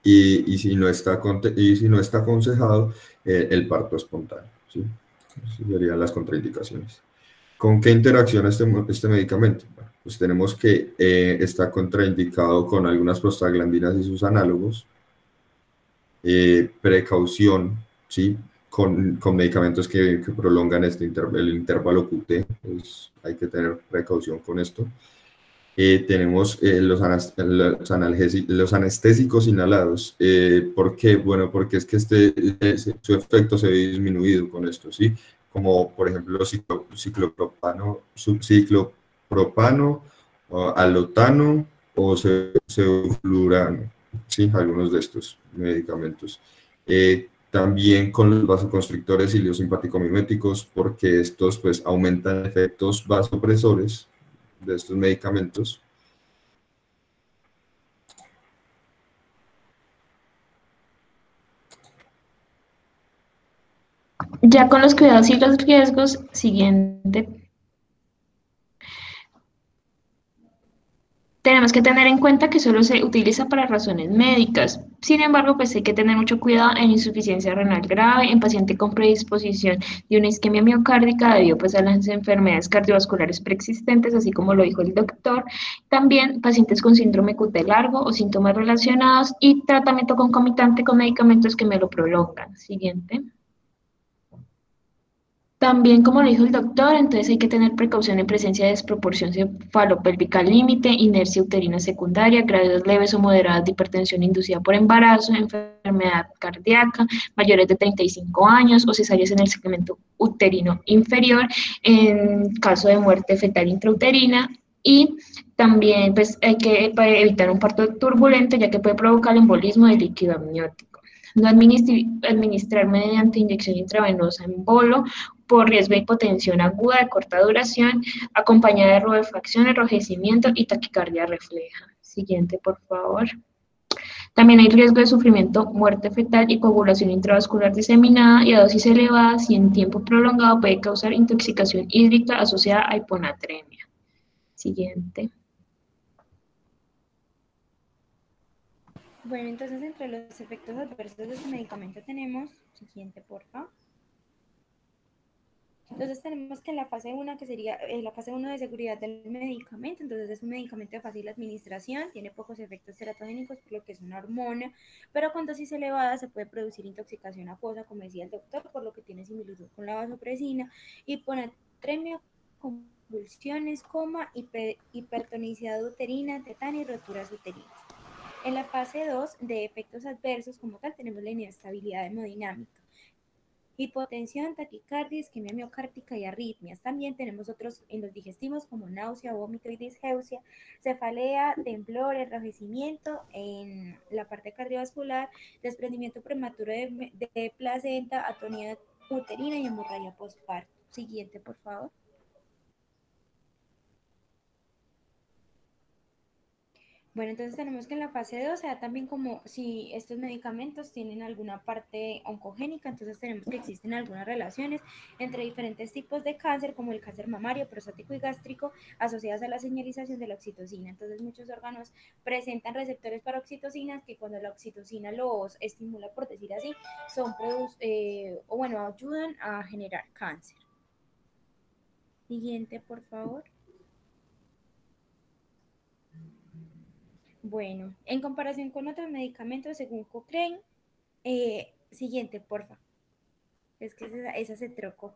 Y si no está aconsejado, el parto espontáneo, ¿sí? Esas serían las contraindicaciones. ¿Con qué interacciona este medicamento? Bueno, pues tenemos que está contraindicado con algunas prostaglandinas y sus análogos, precaución, ¿sí? Con medicamentos que prolongan el intervalo QT, pues hay que tener precaución con esto. Tenemos los anestésicos inhalados. ¿Por qué? Bueno, porque es que su efecto se ve disminuido con esto, ¿sí? Como por ejemplo ciclopropano, alotano o sevoflurano, ¿sí? Algunos de estos medicamentos. También con los vasoconstrictores iliosimpático-miméticos, porque estos pues aumentan efectos vasopresores de estos medicamentos. Ya con los cuidados y los riesgos, siguiente. Tenemos que tener en cuenta que solo se utiliza para razones médicas. Sin embargo, pues hay que tener mucho cuidado en insuficiencia renal grave, en paciente con predisposición de una isquemia miocárdica debido pues a las enfermedades cardiovasculares preexistentes, así como lo dijo el doctor. También pacientes con síndrome QT largo o síntomas relacionados y tratamiento concomitante con medicamentos que me lo prolongan. Siguiente. También, como lo dijo el doctor, entonces hay que tener precaución en presencia de desproporción cefalopélvica límite, inercia uterina secundaria, grados leves o moderadas de hipertensión inducida por embarazo, enfermedad cardíaca, mayores de 35 años o cesáreas en el segmento uterino inferior, en caso de muerte fetal intrauterina. Y también pues, hay que evitar un parto turbulento, ya que puede provocar embolismo de líquido amniótico. No administrar mediante inyección intravenosa en bolo por riesgo de hipotensión aguda de corta duración, acompañada de rubefacción, enrojecimiento y taquicardia refleja. Siguiente, por favor. También hay riesgo de sufrimiento, muerte fetal y coagulación intravascular diseminada y a dosis elevadas y en tiempo prolongado puede causar intoxicación hídrica asociada a hiponatremia. Siguiente. Bueno, entonces entre los efectos adversos de este medicamento tenemos, siguiente porfa. Entonces tenemos que en la fase 1, que sería la fase 1 de seguridad del medicamento, entonces es un medicamento de fácil administración, tiene pocos efectos teratogénicos por lo que es una hormona, pero con dosis elevadas se puede producir intoxicación acuosa, como decía el doctor, por lo que tiene similitud con la vasopresina, hiponatremia, convulsiones, coma, hipertonicidad uterina, tetania y roturas uterinas. En la fase 2 de efectos adversos como tal tenemos la inestabilidad hemodinámica, hipotensión, taquicardia, isquemia miocárdica y arritmias. También tenemos otros en los digestivos como náusea, vómito y disgeusia, cefalea, temblor, enrojecimiento en la parte cardiovascular, desprendimiento prematuro de placenta, atonía uterina y hemorragia postparto. Siguiente, por favor. Bueno, entonces tenemos que en la fase 2 se da también como si estos medicamentos tienen alguna parte oncogénica, entonces tenemos que existen algunas relaciones entre diferentes tipos de cáncer, como el cáncer mamario, prostático y gástrico, asociadas a la señalización de la oxitocina. Entonces muchos órganos presentan receptores para oxitocinas que cuando la oxitocina los estimula, por decir así, ayudan a generar cáncer. Siguiente, por favor. Bueno, en comparación con otros medicamentos, según Cochrane, siguiente, porfa. Es que esa se trocó.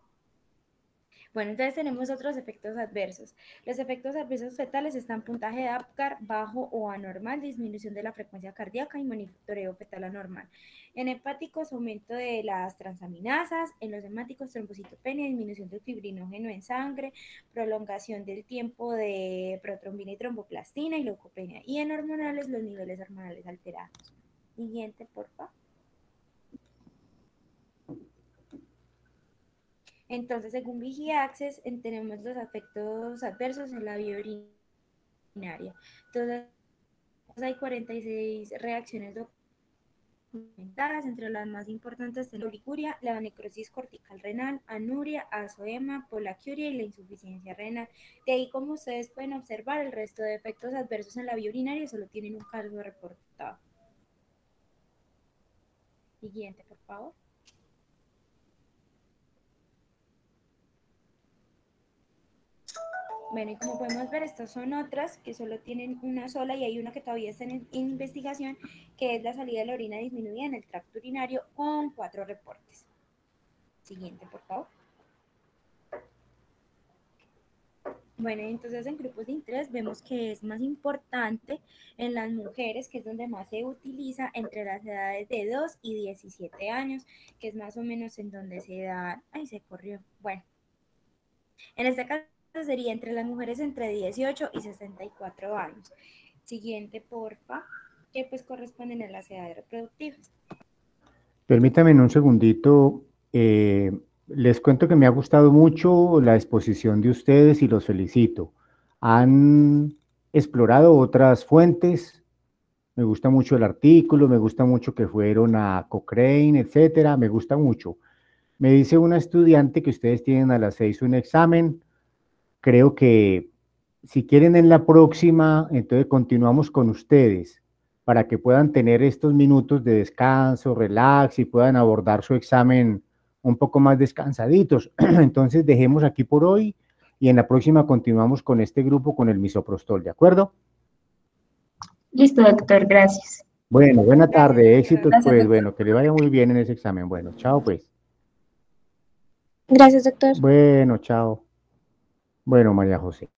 Bueno, entonces tenemos otros efectos adversos. Los efectos adversos fetales están puntaje de Apgar bajo o anormal, disminución de la frecuencia cardíaca y monitoreo fetal anormal. En hepáticos, aumento de las transaminasas. En los hemáticos, trombocitopenia, disminución del fibrinógeno en sangre, prolongación del tiempo de protrombina y tromboplastina y leucopenia. Y en hormonales, los niveles hormonales alterados. Siguiente, por favor. Entonces, según VigiAccess, tenemos los efectos adversos en la vía urinaria. Entonces, hay 46 reacciones documentadas, entre las más importantes tenemos la uriguria, la necrosis cortical renal, anuria, azoema, polaquiuria y la insuficiencia renal. De ahí, como ustedes pueden observar, el resto de efectos adversos en la vía urinaria solo tienen un caso reportado. Siguiente, por favor. Bueno, y como podemos ver, estas son otras que solo tienen una sola y hay una que todavía está en investigación, que es la salida de la orina disminuida en el tracto urinario con 4 reportes. Siguiente, por favor. Bueno, entonces en grupos de interés vemos que es más importante en las mujeres, que es donde más se utiliza entre las edades de 2 y 17 años, que es más o menos en donde se da... ¡Ay, se corrió! Bueno, en este caso sería entre las mujeres entre 18 y 64 años. Siguiente, porfa, que pues corresponden a las edades reproductivas. Permítame un segundito. Les cuento que me ha gustado mucho la exposición de ustedes y los felicito. Han explorado otras fuentes. Me gusta mucho el artículo, me gusta mucho que fueron a Cochrane, etcétera. Me gusta mucho. Me dice una estudiante que ustedes tienen a las 6 un examen. Creo que si quieren en la próxima, entonces continuamos con ustedes para que puedan tener estos minutos de descanso, relax y puedan abordar su examen un poco más descansaditos. Entonces dejemos aquí por hoy y en la próxima continuamos con este grupo con el misoprostol, ¿de acuerdo? Listo, doctor, gracias. Bueno, buena tarde, Gracias, éxitos gracias, pues, doctor. bueno, que le vaya muy bien en ese examen. Bueno, chao pues. Gracias, doctor. Bueno, chao. Bueno, María José.